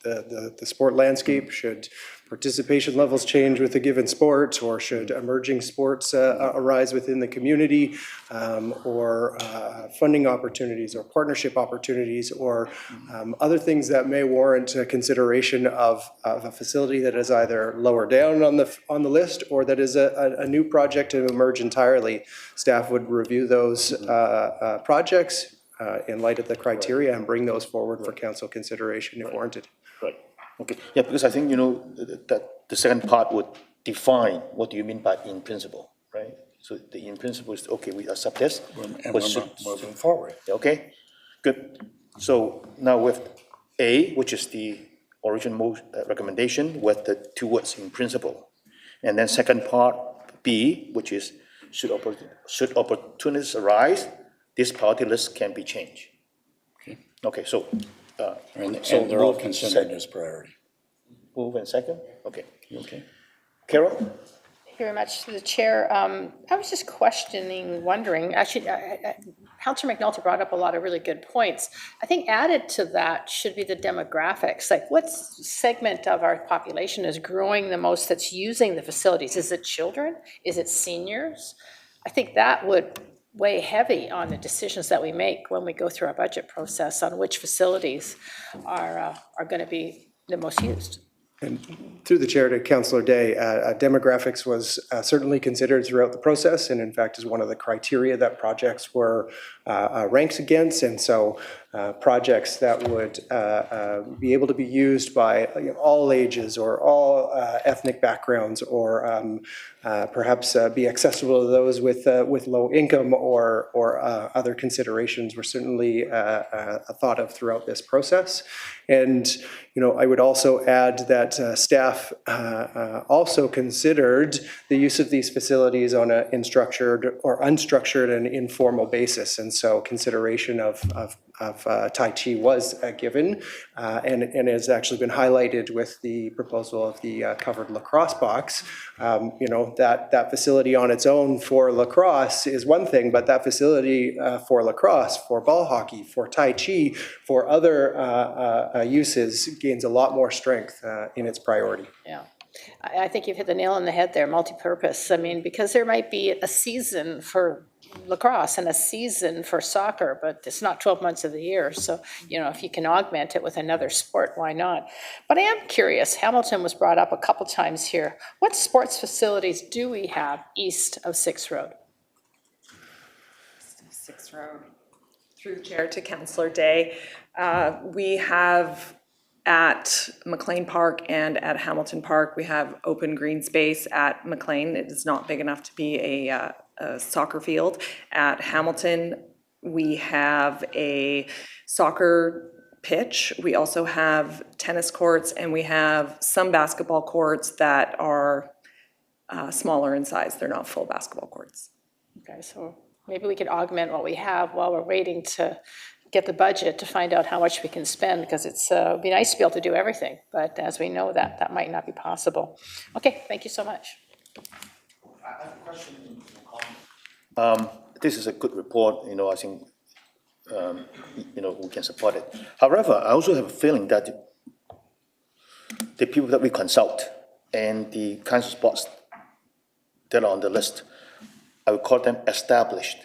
the sport landscape. Should participation levels change with a given sport, or should emerging sports arise within the community, or funding opportunities or partnership opportunities, or other things that may warrant consideration of a facility that is either lower down on the list or that is a new project to emerge entirely. Staff would review those projects in light of the criteria and bring those forward for council consideration if warranted. Right. Okay, yeah, because I think, that the second part would define what do you mean by in principle, right? So the in principle is, okay, we accept this. And we're moving forward. Okay, good. So now with A, which is the original recommendation with the 2 words in principle. And then second part, B, which is should opportunities arise, this priority list can be changed. Okay, so. And they're all considered as priority. Move and second, okay. Okay. Carol? Thank you very much to the chair. I was just wondering, actually, Councillor McNulty brought up a lot of really good points. I think added to that should be the demographics. Like, what segment of our population is growing the most that's using the facilities? Is it children? Is it seniors? I think that would weigh heavy on the decisions that we make when we go through our budget process on which facilities are going to be the most used. And through the chair to Councillor Day, demographics was certainly considered throughout the process, and in fact is one of the criteria that projects were ranked against. And so projects that would be able to be used by all ages or all ethnic backgrounds, or perhaps be accessible to those with low income or other considerations were certainly thought of throughout this process. And I would also add that staff also considered the use of these facilities on an unstructured and informal basis, and so consideration of Tai Chi was given, and has actually been highlighted with the proposal of the covered lacrosse box. That facility on its own for lacrosse is one thing, but that facility for lacrosse, for ball hockey, for Tai Chi, for other uses gains a lot more strength in its priority. Yeah. I think you've hit the nail on the head there, multi-purpose. I mean, because there might be a season for lacrosse and a season for soccer, but it's not 12 months of the year. So, if you can augment it with another sport, why not? But I am curious, Hamilton was brought up a couple times here. What sports facilities do we have east of 6th Road? 6th Road. Through the chair to Councillor Day. We have at McLean Park and at Hamilton Park, we have open green space at McLean. It is not big enough to be a soccer field. At Hamilton, we have a soccer pitch. We also have tennis courts, and we have some basketball courts that are smaller in size. They're not full basketball courts. Okay, so maybe we could augment what we have while we're waiting to get the budget to find out how much we can spend, because it'd be nice to be able to do everything, but as we know that might not be possible. Okay, thank you so much. I have a question. This is a good report, I think, we can support it. However, I also have a feeling that the people that we consult and the kinds of sports that are on the list, I would call them established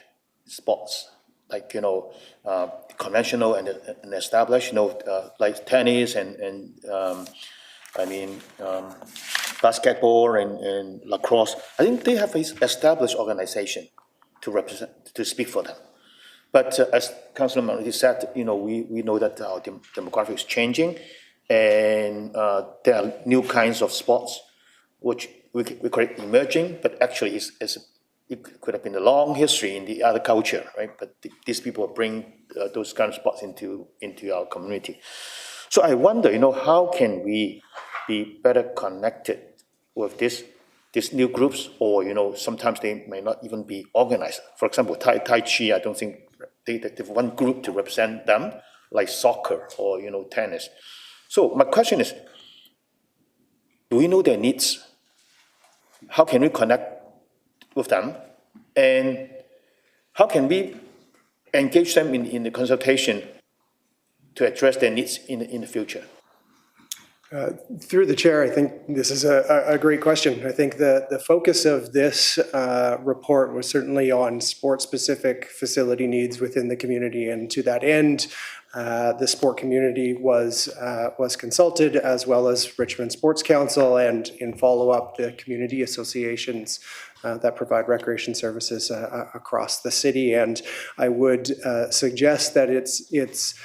sports, like, conventional and established, like tennis and basketball and lacrosse. I think they have an established organization to represent, to speak for them. But as Councillor Maloney said, we know that our demographic is changing, and there are new kinds of sports which we call it emerging, but actually it could have been a long history in the other culture, right? But these people bring those kind of sports into our community. So I wonder, how can we be better connected with these new groups, or sometimes they may not even be organized. For example, Tai Chi, I don't think they have one group to represent them, like soccer or tennis. So my question is, do we know their needs? How can we connect with them, and how can we engage them in the consultation to address their needs in the future? Through the chair, I think this is a great question. I think the focus of this report was certainly on sport-specific facility needs within the community, and to that end, the sport community was consulted, as well as Richmond Sports Council, and in follow-up, the community associations that provide recreation services across the city. And I would suggest that it's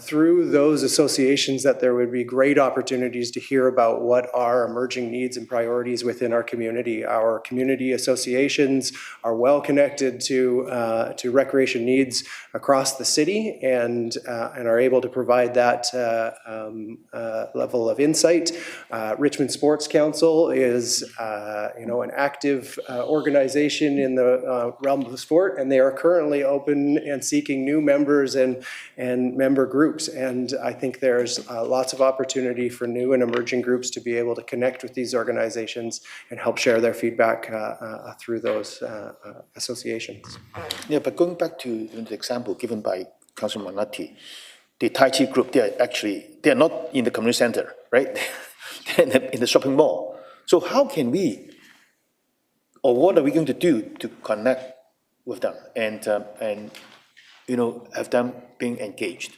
through those associations that there would be great opportunities to hear about what are emerging needs and priorities within our community. Our community associations are well connected to recreation needs across the city, and are able to provide that level of insight. Richmond Sports Council is an active organization in the realm of the sport, and they are currently open and seeking new members and member groups. And I think there's lots of opportunity for new and emerging groups to be able to connect with these organizations and help share their feedback through those associations. Yeah, but going back to the example given by Councilor Maloney, the Tai Chi group, they're not in the community center, right? They're in the shopping mall. So how can we, or what are we going to do to connect with them and have them being engaged?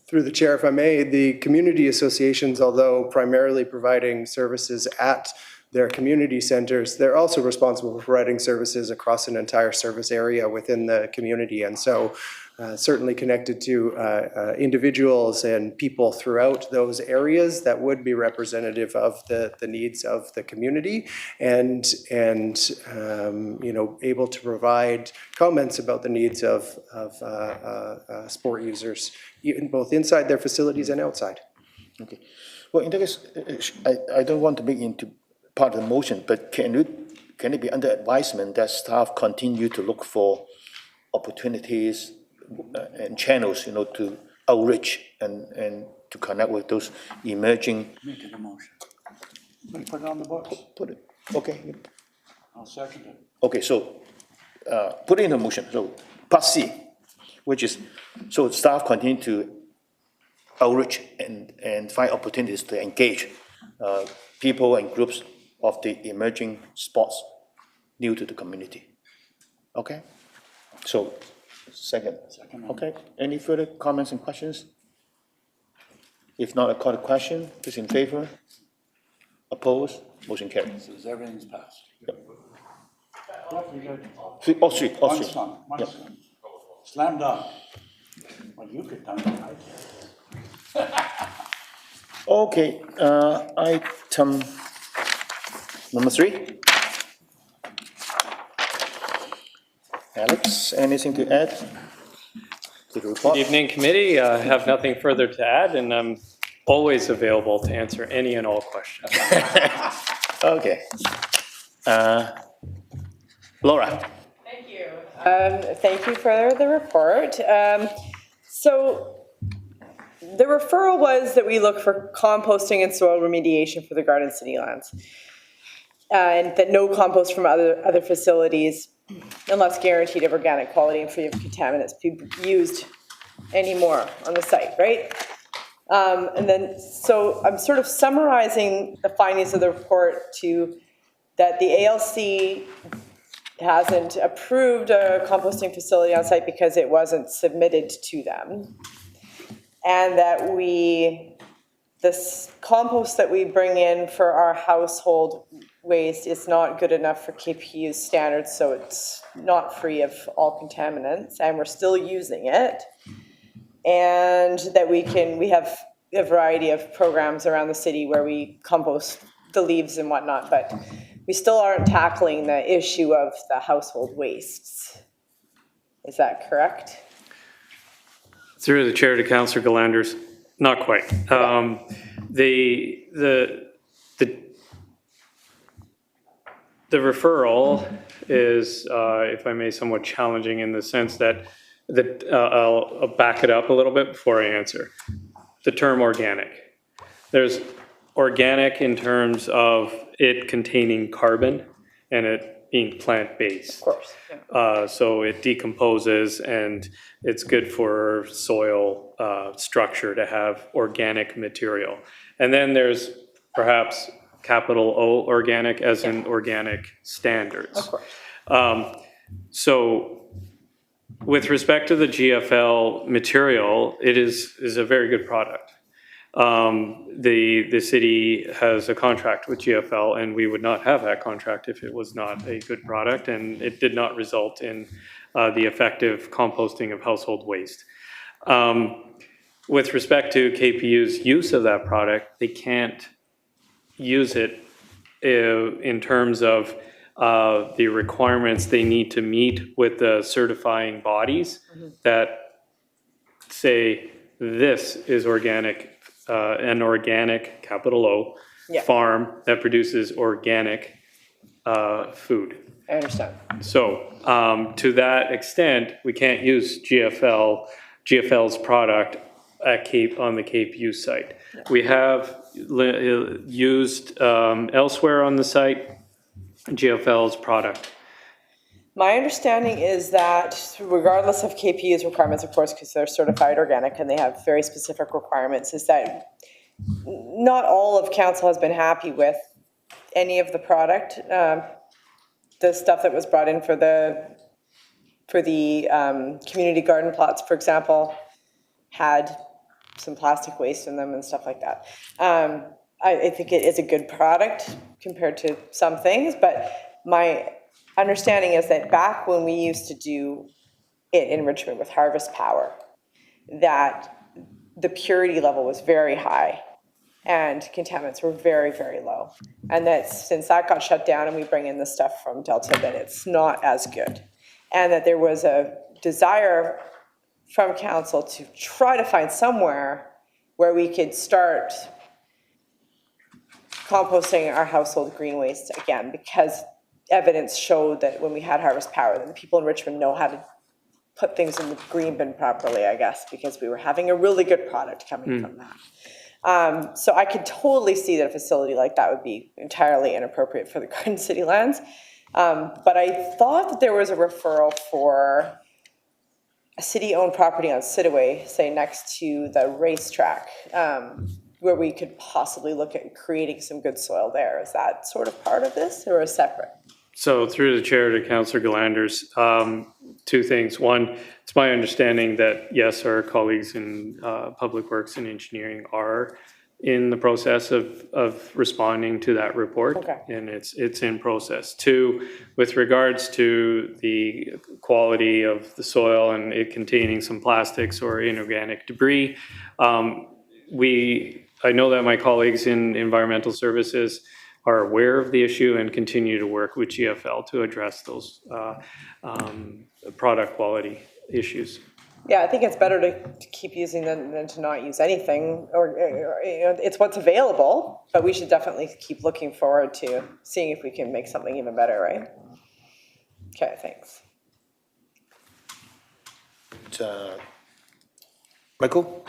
Through the chair, if I may, the community associations, although primarily providing services at their community centers, they're also responsible for providing services across an entire service area within the community. And so certainly connected to individuals and people throughout those areas that would be representative of the needs of the community, and able to provide comments about the needs of sport users, both inside their facilities and outside. Okay. Well, in that case, I don't want to make into part of the motion, but can it be under advisement that staff continue to look for opportunities and channels, to outreach and to connect with those emerging. Making a motion. We put it on the books. Put it, okay, I'll second it. okay, so, put it in the motion, so, part C, which is, so staff continue to outreach and find opportunities to engage, people and groups of the emerging sports new to the community. Okay? So, second. Okay, any further comments and questions? If not, I call the question, who's in favor? Opposed? Motion carries. Says everything's passed. Yep. Yeah, we got All three, all one three. son, one Yep. son. Slam dunk. Well, you could dunk it, I can't. Okay, item number 3. Alex, anything to add to the report? Good evening, committee. I have nothing further to add, and I'm always available to answer any and all questions. Okay. Laura? Thank you. Thank you for the report. So the referral was that we look for composting and soil remediation for the Garden City lands. And that no compost from other facilities, unless guaranteed of organic quality and free of contaminants, be used anymore on the site, right? And then, so I'm sort of summarizing the findings of the report to that the ALC hasn't approved a composting facility on site because it wasn't submitted to them. And that this compost that we bring in for our household waste is not good enough for KPU's standards, so it's not free of all contaminants, and we're still using it. And that we have a variety of programs around the city where we compost the leaves and whatnot, but we still aren't tackling the issue of the household wastes. Is that correct? Through the chair to Councillor Galanders, not quite. The referral is, if I may, somewhat challenging in the sense that I'll back it up a little bit before I answer. The term organic. There's organic in terms of it containing carbon and it being plant-based. Of course. Yeah. So it decomposes and it's good for soil structure to have organic material. And then there's perhaps capital O organic as in organic standards. Of course. So with respect to the GFL material, it is a very good product. The city has a contract with GFL, and we would not have that contract if it was not a good product, and it did not result in the effective composting of household waste. With respect to KPU's use of that product, they can't use it in terms of the requirements they need to meet with the certifying bodies that say this is organic, an organic, capital O, farm that produces organic food. I understand. So to that extent, we can't use GFL's product on the KPU site. We have used elsewhere on the site GFL's product. My understanding is that regardless of KPU's requirements, of course, because they're certified organic and they have very specific requirements, is that not all of council has been happy with any of the product. The stuff that was brought in for the community garden plots, for example, had some plastic waste in them and stuff like that. I think it is a good product compared to some things, but my understanding is that back when we used to do it in Richmond with Harvest Power, that the purity level was very high and contaminants were very, very low. And that since that got shut down and we bring in the stuff from Delta, that it's not as good. And that there was a desire from council to try to find somewhere where we could start composting our household green waste again, because evidence showed that when we had Harvest Power, that the people in Richmond know how to put things in the green bin properly, I guess, because we were having a really good product coming from that. So I could totally see that a facility like that would be entirely inappropriate for the Garden City lands. But I thought that there was a referral for a city-owned property on Sidaway, say next to the racetrack, where we could possibly look at creating some good soil there. Is that sort of part of this or a separate? So through the chair to Councillor Galanders, two things. One, it's my understanding that, yes, our colleagues in Public Works and Engineering are in the process of responding to that report. Okay. And it's in process. Two, with regards to the quality of the soil and it containing some plastics or inorganic debris, I know that my colleagues in environmental services are aware of the issue and continue to work with GFL to address those product quality issues. Yeah, I think it's better to keep using than to not use anything, or it's what's available, but we should definitely keep looking forward to seeing if we can make something even better, right? Okay, thanks. Michael?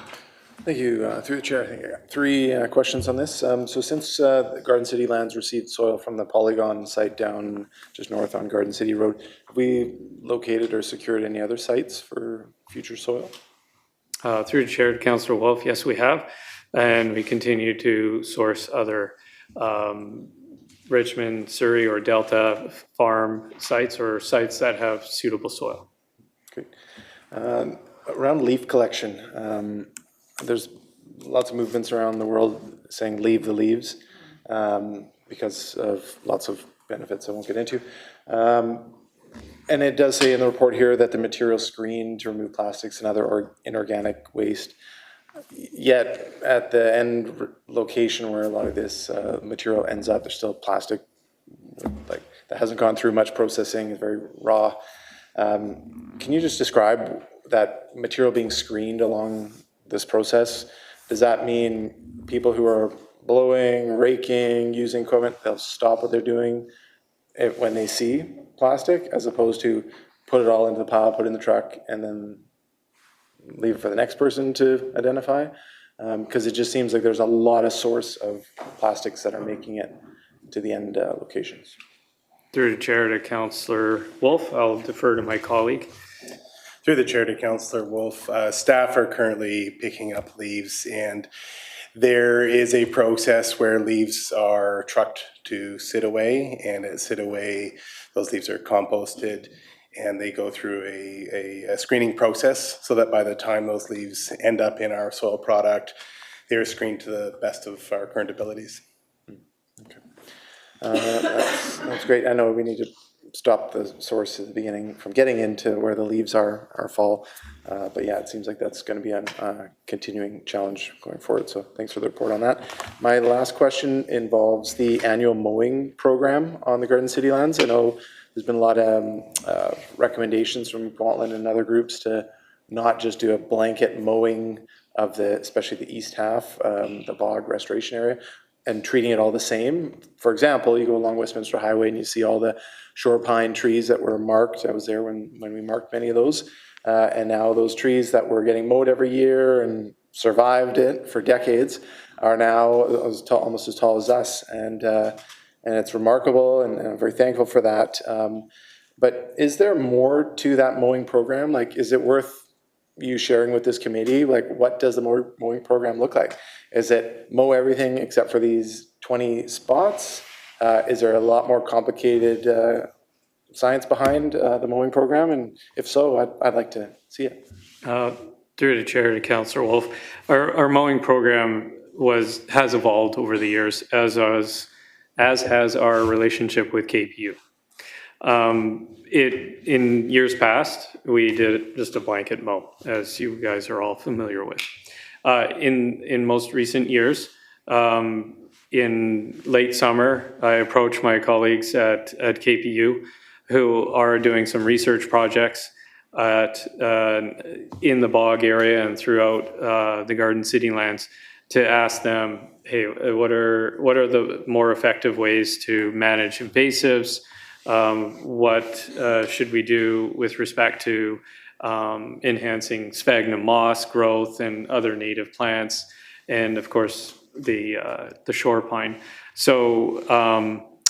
Thank you. Through the chair, I think I got three questions on this. So since the Garden City lands received soil from the Polygon site down just north on Garden City Road, have we located or secured any other sites for future soil? Through the chair to Councillor Wolf, yes, we have. And we continue to source other Richmond, Surrey, or Delta farm sites or sites that have suitable soil. Great. Around leaf collection, there's lots of movements around the world saying leave the leaves because of lots of benefits I won't get into. And it does say in the report here that the material screened to remove plastics and other inorganic waste. Yet at the end location where a lot of this material ends up, there's still plastic like that hasn't gone through much processing, is very raw. Can you just describe that material being screened along this process? Does that mean people who are blowing, raking, using equipment, they'll stop what they're doing when they see plastic, as opposed to put it all into the pile, put it in the truck, and then leave it for the next person to identify? Because it just seems like there's a lot of source of plastics that are making it to the end locations. Through the chair to Councillor Wolf, I'll defer to my colleague. Through the chair to Councillor Wolf, staff are currently picking up leaves, and there is a process where leaves are trucked to Sidaway, and at Sidaway, those leaves are composted and they go through a screening process so that by the time those leaves end up in our soil product, they're screened to the best of our current abilities. Okay. That's great. I know we need to stop the source at the beginning from getting into where the leaves are fall. But yeah, it seems like that's going to be a continuing challenge going forward. So thanks for the report on that. My last question involves the annual mowing program on the Garden City lands. I know there's been a lot of recommendations from Gauntlet and other groups to not just do a blanket mowing of especially the east half, the bog restoration area, and treating it all the same. For example, you go along Westminster Highway and you see all the shore pine trees that were marked. I was there when we marked many of those. And now those trees that were getting mowed every year and survived it for decades are now almost as tall as us. And it's remarkable, and I'm very thankful for that. But is there more to that mowing program? Like, is it worth you sharing with this committee? Like, what does the mowing program look like? Is it mow everything except for these 20 spots? Is there a lot more complicated science behind the mowing program? And if so, I'd like to see it. Through the chair to Councillor Wolf, our mowing program has evolved over the years, as has our relationship with KPU. In years past, we did just a blanket mow, as you guys are all familiar with. In most recent years, in late summer, I approached my colleagues at KPU who are doing some research projects in the bog area and throughout the Garden City lands to ask them, hey, what are the more effective ways to manage invasives? What should we do with respect to enhancing sphagnum moss growth and other native plants, and of course, the shore pine. So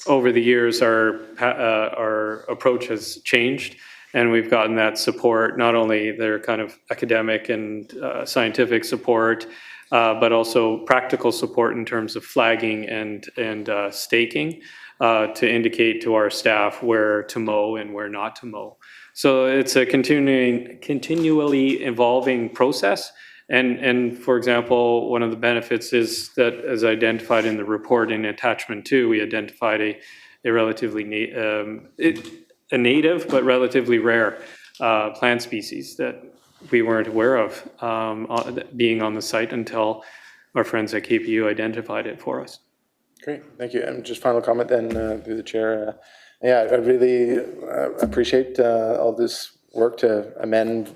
over the years, our approach has changed, and we've gotten that support, not only their kind of academic and scientific support, but also practical support in terms of flagging and staking to indicate to our staff where to mow and where not to mow. So it's a continually evolving process. And for example, one of the benefits is that, as identified in the report in attachment 2, we identified a relatively a native but relatively rare plant species that we weren't aware of being on the site until our friends at KPU identified it for us. Great, thank you. And just final comment then through the chair. Yeah, I really appreciate all this work to amend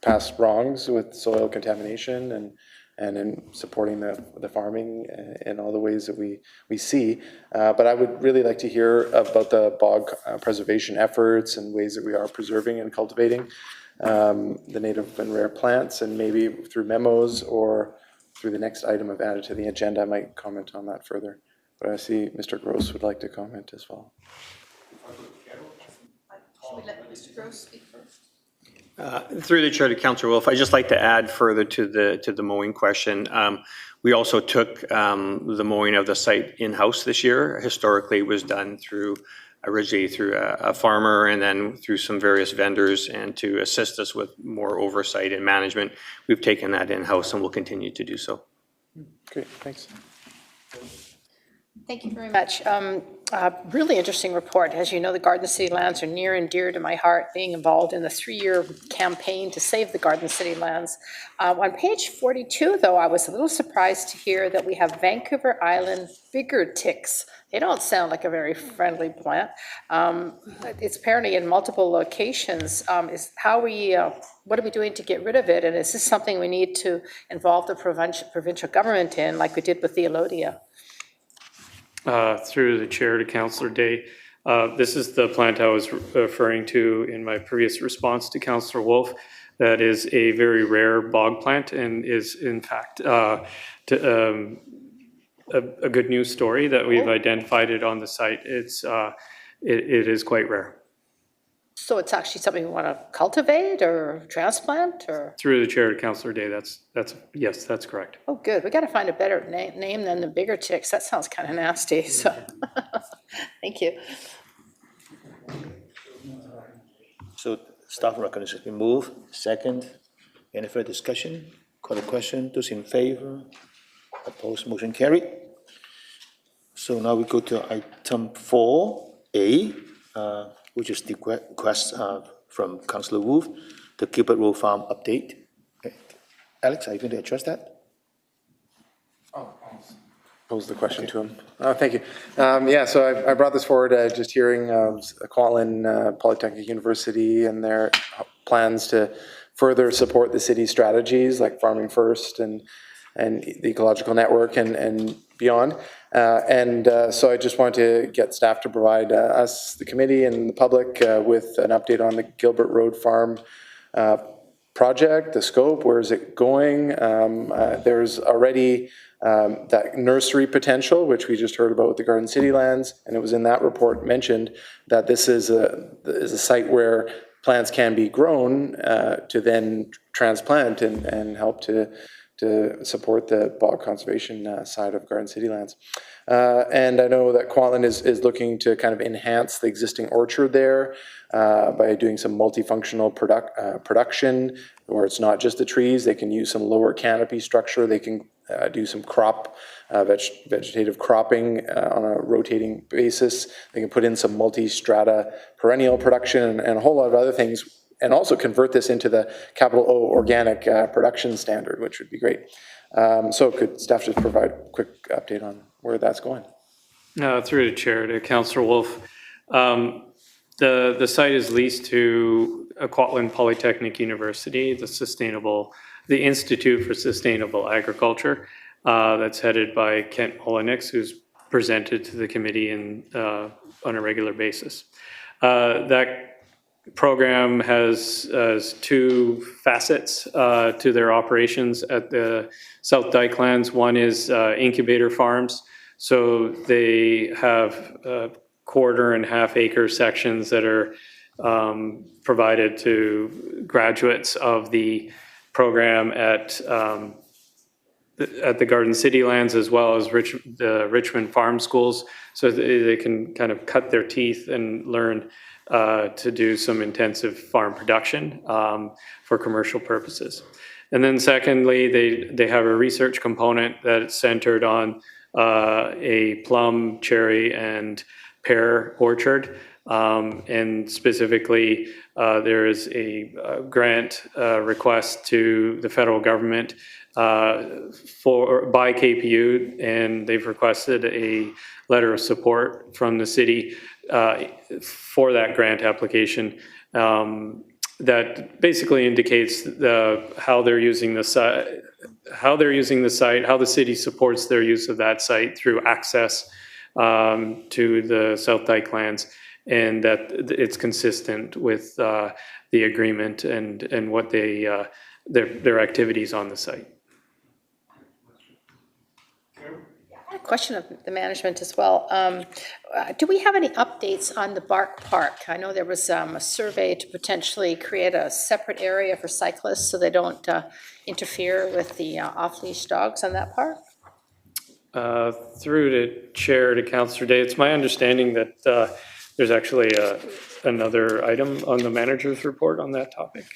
past wrongs with soil contamination and in supporting the farming in all the ways that we see. But I would really like to hear about the bog preservation efforts and ways that we are preserving and cultivating the native and rare plants, and maybe through memos or through the next item of added to the agenda, I might comment on that further. But I see Mr. Gross would like to comment as well. Should we let Mr. Gross speak first? Through the chair to Councillor Wolf, I'd just like to add further to the mowing question. We also took the mowing of the site in-house this year. Historically, it was done originally through a farmer and then through some various vendors, and to assist us with more oversight and management, we've taken that in-house and will continue to do so. Great, thanks. Thank you very much. Really interesting report. As you know, the Garden City lands are near and dear to my heart, being involved in the 3-year campaign to save the Garden City lands. On page 42, though, I was a little surprised to hear that we have Vancouver Island bigger ticks. They don't sound like a very friendly plant. It's apparently in multiple locations. What are we doing to get rid of it? And is this something we need to involve the provincial government in, like we did with the Elodia? Through the chair to Councillor Day. This is the plant I was referring to in my previous response to Councillor Wolf. That is a very rare bog plant and is in fact a good news story that we've identified it on the site. It is quite rare. So it's actually something we want to cultivate or transplant, or? Through the chair to Councillor Day, yes, that's correct. Oh, good. We got to find a better name than the bigger ticks. That sounds kind of nasty. So, thank you. So staff recognition has been moved. Second, any further discussion? Call the question. Those in favor? Opposed? Motion carried. So now we go to item 4A. Which is the request from Councillor Wolf, the Gilbert Road Farm update. Alex, are you going to address that? Pose the question to him. Thank you. Yeah, so I brought this forward just hearing Kwantlen Polytechnic University and their plans to further support the city's strategies like Farming First and the ecological network and beyond. So I just wanted to get staff to provide us, the committee and the public with an update on the Gilbert Road Farm project, the scope, where is it going? There's already that nursery potential, which we just heard about with the Garden City lands, and it was in that report mentioned that this is a site where plants can be grown to then transplant and help to support the bog conservation side of Garden City lands. And I know that Kwantlen is looking to kind of enhance the existing orchard there by doing some multifunctional production, where it's not just the trees. They can use some lower canopy structure. They can do some vegetative cropping on a rotating basis. They can put in some multi-strata perennial production and a whole lot of other things, and also convert this into the capital O organic production standard, which would be great. So could staff just provide a quick update on where that's going? Through the chair to Councillor Wolf. The site is leased to Kwantlen Polytechnic University, the Institute for Sustainable Agriculture, that's headed by Kent Mullenix, who's presented to the committee on a regular basis. That program has two facets to their operations at the South Dykelands. One is incubator farms. So they have quarter and half acre sections that are provided to graduates of the program at the Garden City lands, as well as the Richmond Farm Schools, so they can kind of cut their teeth and learn to do some intensive farm production for commercial purposes. And then secondly, they have a research component that's centered on a plum, cherry, and pear orchard. And specifically, there is a grant request to the federal government by KPU, and they've requested a letter of support from the city for that grant application that basically indicates how they're using the site, how the city supports their use of that site through access to the South Dykelands, and that it's consistent with the agreement and what their activities on the site. I had a question of the management as well. Do we have any updates on the Bark Park? I know there was a survey to potentially create a separate area for cyclists so they don't interfere with the off-leash dogs on that park. Through the chair to Councillor Day, it's my understanding that there's actually another item on the manager's report on that topic.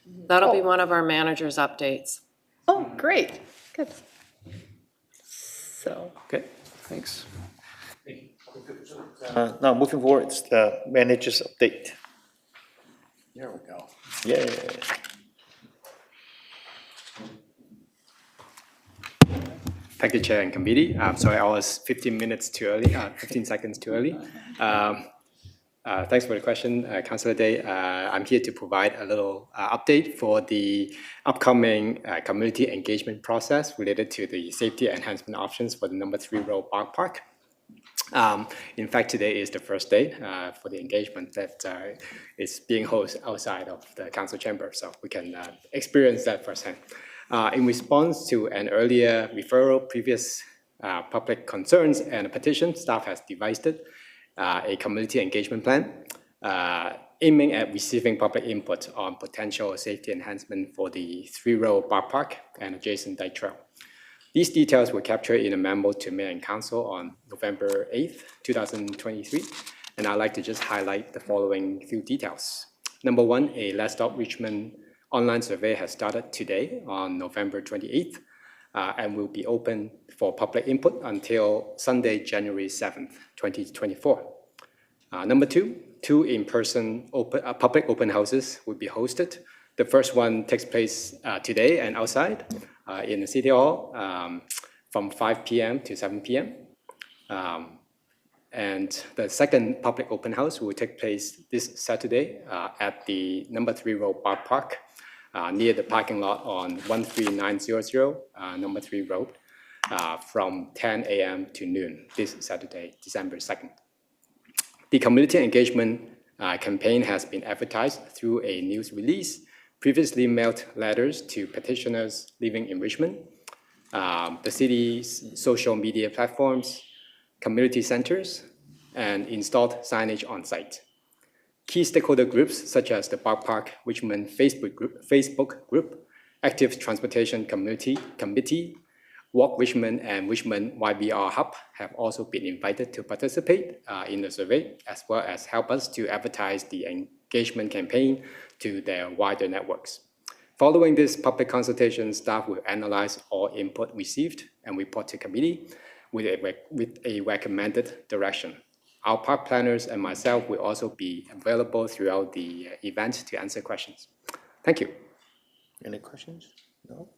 That'll be one of our manager's updates. Oh, great, good. So. Okay, thanks. Now, moving forward, it's the manager's update. There we go. Yeah. Thank you, Chair and Committee. Sorry, I was 15 seconds too early. Thanks for the question, Councillor Day. I'm here to provide a little update for the upcoming community engagement process related to the safety enhancement options for the number 3 Road Bark Park. In fact, today is the first day for the engagement that is being hosted outside of the council chamber, so we can experience that firsthand. In response to an earlier referral, previous public concerns and a petition, staff has devised a community engagement plan aiming at receiving public input on potential safety enhancement for the 3 Road Bark Park and adjacent Dyke Trail. These details were captured in a memo to Mayor and Council on November 8th, 2023, and I'd like to just highlight the following few details. Number 1, a Let's Stop Richmond online survey has started today on November 28th and will be open for public input until Sunday, January 7th, 2024. Number 2, 2 in-person public open houses will be hosted. The first one takes place today and outside in the City Hall from 5 p.m. to 7 p.m. And the second public open house will take place this Saturday at the number 3 Road Bark Park near the parking lot on 13900 number 3 Road from 10 a.m. to noon this Saturday, December 2nd. The community engagement campaign has been advertised through a news release, previously mailed letters to petitioners living in Richmond, the city's social media platforms, community centers, and installed signage on site. Key stakeholder groups such as the Bark Park Richmond Facebook group, Active Transportation Committee, Walk Richmond, and Richmond YBR Hub have also been invited to participate in the survey, as well as help us to advertise the engagement campaign to their wider networks. Following this public consultation, staff will analyze all input received and report to committee with a recommended direction. Our park planners and myself will also be available throughout the event to answer questions. Thank you. Any questions? No?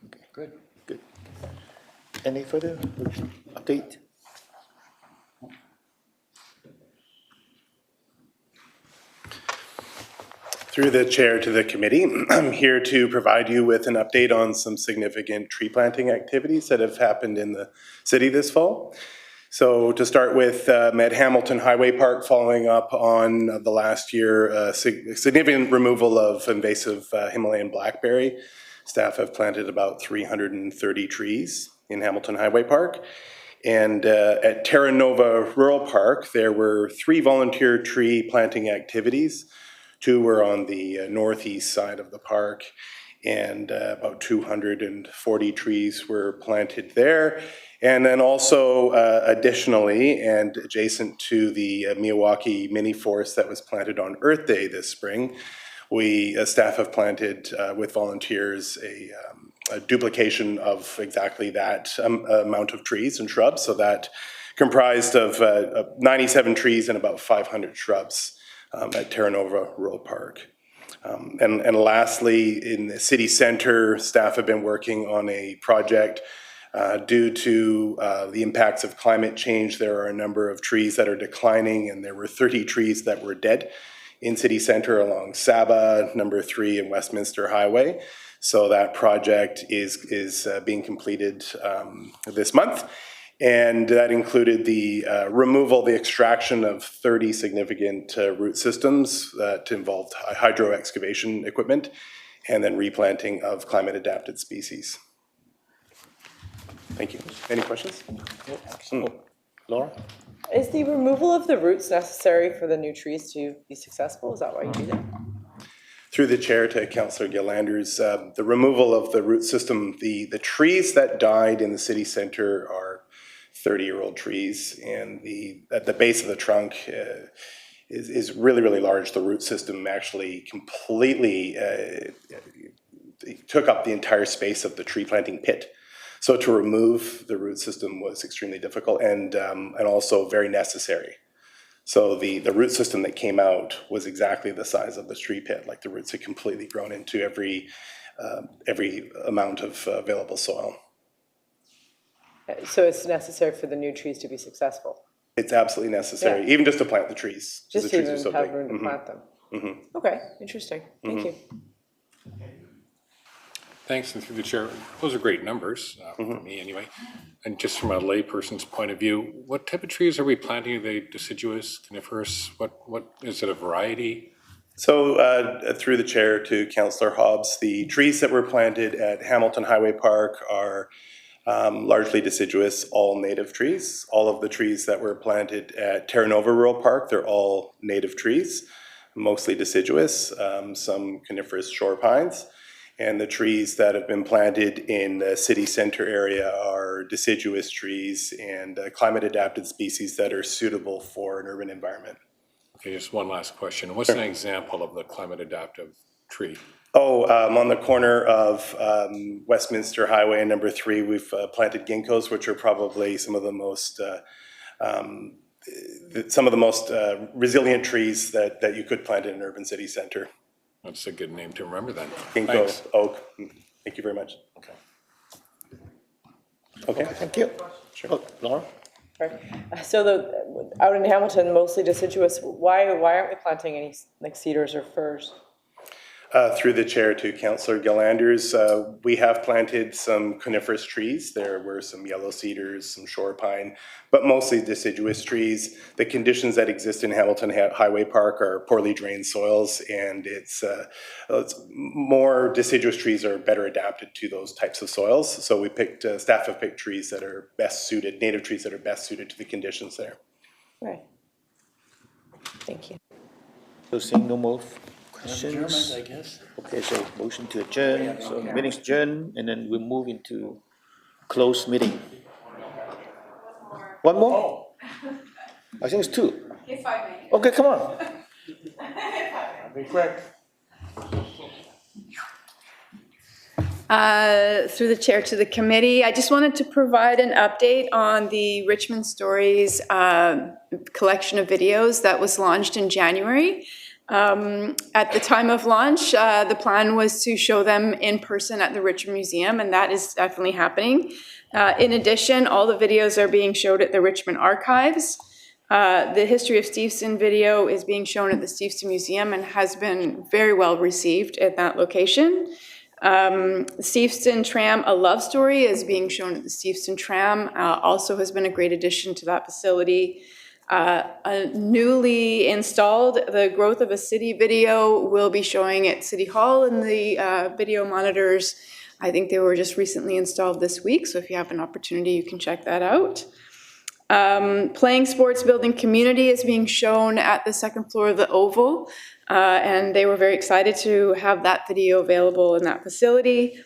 Okay, good. Any further update? Through the chair to the committee, I'm here to provide you with an update on some significant tree planting activities that have happened in the city this fall. So to start with, at Hamilton Highway Park, following up on the last year, significant removal of invasive Himalayan blackberry. Staff have planted about 330 trees in Hamilton Highway Park. And at Terra Nova Rural Park, there were 3 volunteer tree planting activities. 2 were on the northeast side of the park, and about 240 trees were planted there. And then also additionally, and adjacent to the Miyawaki mini forest that was planted on Earth Day this spring, we, staff have planted with volunteers a duplication of exactly that amount of trees and shrubs. So that comprised of 97 trees and about 500 shrubs at Terra Nova Rural Park. And lastly, in the city center, staff have been working on a project due to the impacts of climate change. There are a number of trees that are declining, and there were 30 trees that were dead in city center along Saba, number 3, and Westminster Highway. So that project is being completed this month. And that included the removal, the extraction of 30 significant root systems that involved hydro excavation equipment, and then replanting of climate adapted species. Thank you. Any questions? Laura? Is the removal of the roots necessary for the new trees to be successful? Is that why you do that? Through the chair to Councillor Gillanders, the removal of the root system, the trees that died in the city center are 30-year-old trees, and at the base of the trunk is really, really large. The root system actually completely took up the entire space of the tree planting pit. So to remove the root system was extremely difficult and also very necessary. So the root system that came out was exactly the size of the tree pit. Like the roots had completely grown into every amount of available soil. So it's necessary for the new trees to be successful? It's absolutely necessary, Yeah. even just to plant the trees. Just the to trees are even so have big. room to plant them? Mm-hmm. Okay, interesting. Thank you. Thanks, and through the chair, those are great numbers, for me anyway. And just from a layperson's point of view, what type of trees are we planting? Are they deciduous, coniferous? What is it, a variety? So through the chair to Councillor Hobbs, the trees that were planted at Hamilton Highway Park are largely deciduous, all native trees. All of the trees that were planted at Terra Nova Rural Park, they're all native trees, mostly deciduous, some coniferous shore pines. And the trees that have been planted in the city center area are deciduous trees and climate adapted species that are suitable for an urban environment. Okay, just one last question. What's an example of the climate adaptive tree? Oh, on the corner of Westminster Highway and number 3, we've planted ginkgos, which are probably some of the most resilient trees that you could plant in an urban city center. That's a good name to remember then. Ginkgo, Thanks. oak. Thank you very much. Okay. Thank you. Sure. Oh, Laura? Right. So out in Hamilton, mostly deciduous, why aren't we planting any like cedars or firs? Through the chair to Councillor Gillanders, we have planted some coniferous trees. There were some yellow cedars, some shore pine, but mostly deciduous trees. The conditions that exist in Hamilton Highway Park are poorly drained soils, and it's more deciduous trees are better adapted to those types of soils. So we staff have picked trees that are best suited, native trees that are best suited to the conditions there. Right. Thank you. So seeing no more Adjournment, questions? I guess. Okay, so motion to adjourn, so meeting's adjourned, and then we move into closed meeting. One more? I think it's 2. If I may. Okay, come on. Be quick. Through the chair to the committee, I just wanted to provide an update on the Richmond Stories collection of videos that was launched in January. At the time of launch, the plan was to show them in person at the Richmond Museum, and that is definitely happening. In addition, all the videos are being showed at the Richmond Archives. The History of Steveston video is being shown at the Steveston Museum and has been very well received at that location. Steveston Tram, A Love Story, is being shown at the Steveston Tram, also has been a great addition to that facility. A newly installed The Growth of a City video will be showing at City Hall in the video monitors. I think they were just recently installed this week, so if you have an opportunity, you can check that out. Playing Sports Building Community is being shown at the second floor of the Oval, and they were very excited to have that video available in that facility.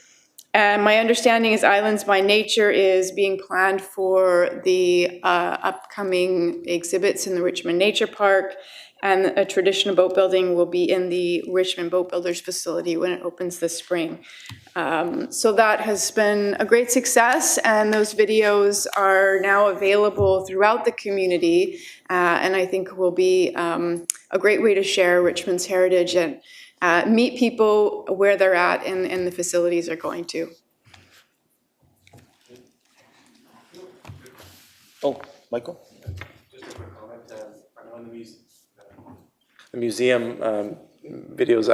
And my understanding is Islands by Nature is being planned for the upcoming exhibits in the Richmond Nature Park, and a traditional boat building will be in the Richmond Boat Builders facility when it opens this spring. So that has been a great success, and those videos are now available throughout the community, and I think will be a great way to share Richmond's heritage and meet people where they're at and the facilities are going to. Oh, Michael? Just a quick comment. On the museum videos,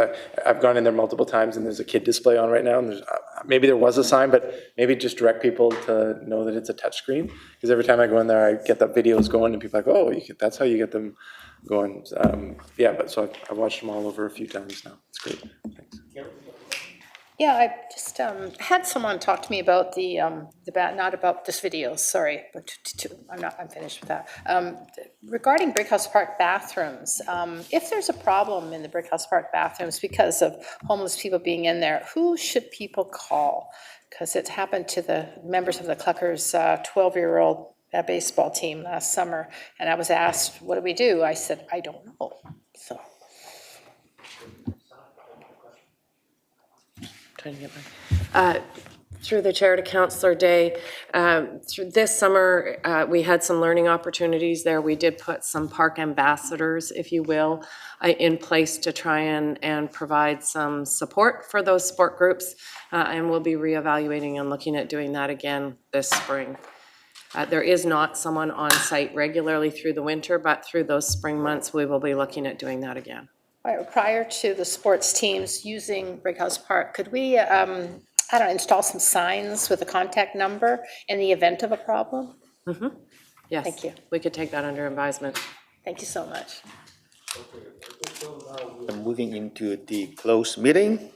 I've gone in there multiple times, and there's a kid display on right now, and there's maybe there was a sign, but maybe just direct people to know that it's a touchscreen, because every time I go in there, I get the videos going, and people are like, oh, that's how you get them going. Yeah, but so I've watched them all over a few times now. It's great. Thanks. Yeah, I just had someone talk to me about the not about this video, sorry, but I'm finished with that. Regarding Brickhouse Park bathrooms, if there's a problem in the Brickhouse Park bathrooms because of homeless people being in there, who should people call? Because it's happened to the members of the Cluckers 12-year-old baseball team last summer, and I was asked, what do we do? I said, I don't know, so. Through the chair to Councillor Day, through this summer, we had some learning opportunities there. We did put some park ambassadors, if you will, in place to try and provide some support for those sport groups, and we'll be reevaluating and looking at doing that again this spring. There is not someone on site regularly through the winter, but through those spring months, we will be looking at doing that again. Prior to the sports teams using Brickhouse Park, could we, install some signs with a contact number in the event of a problem? Mm-hmm. Yes. Thank you. We could take that under advisement. Thank you so much. Moving into the closed meeting.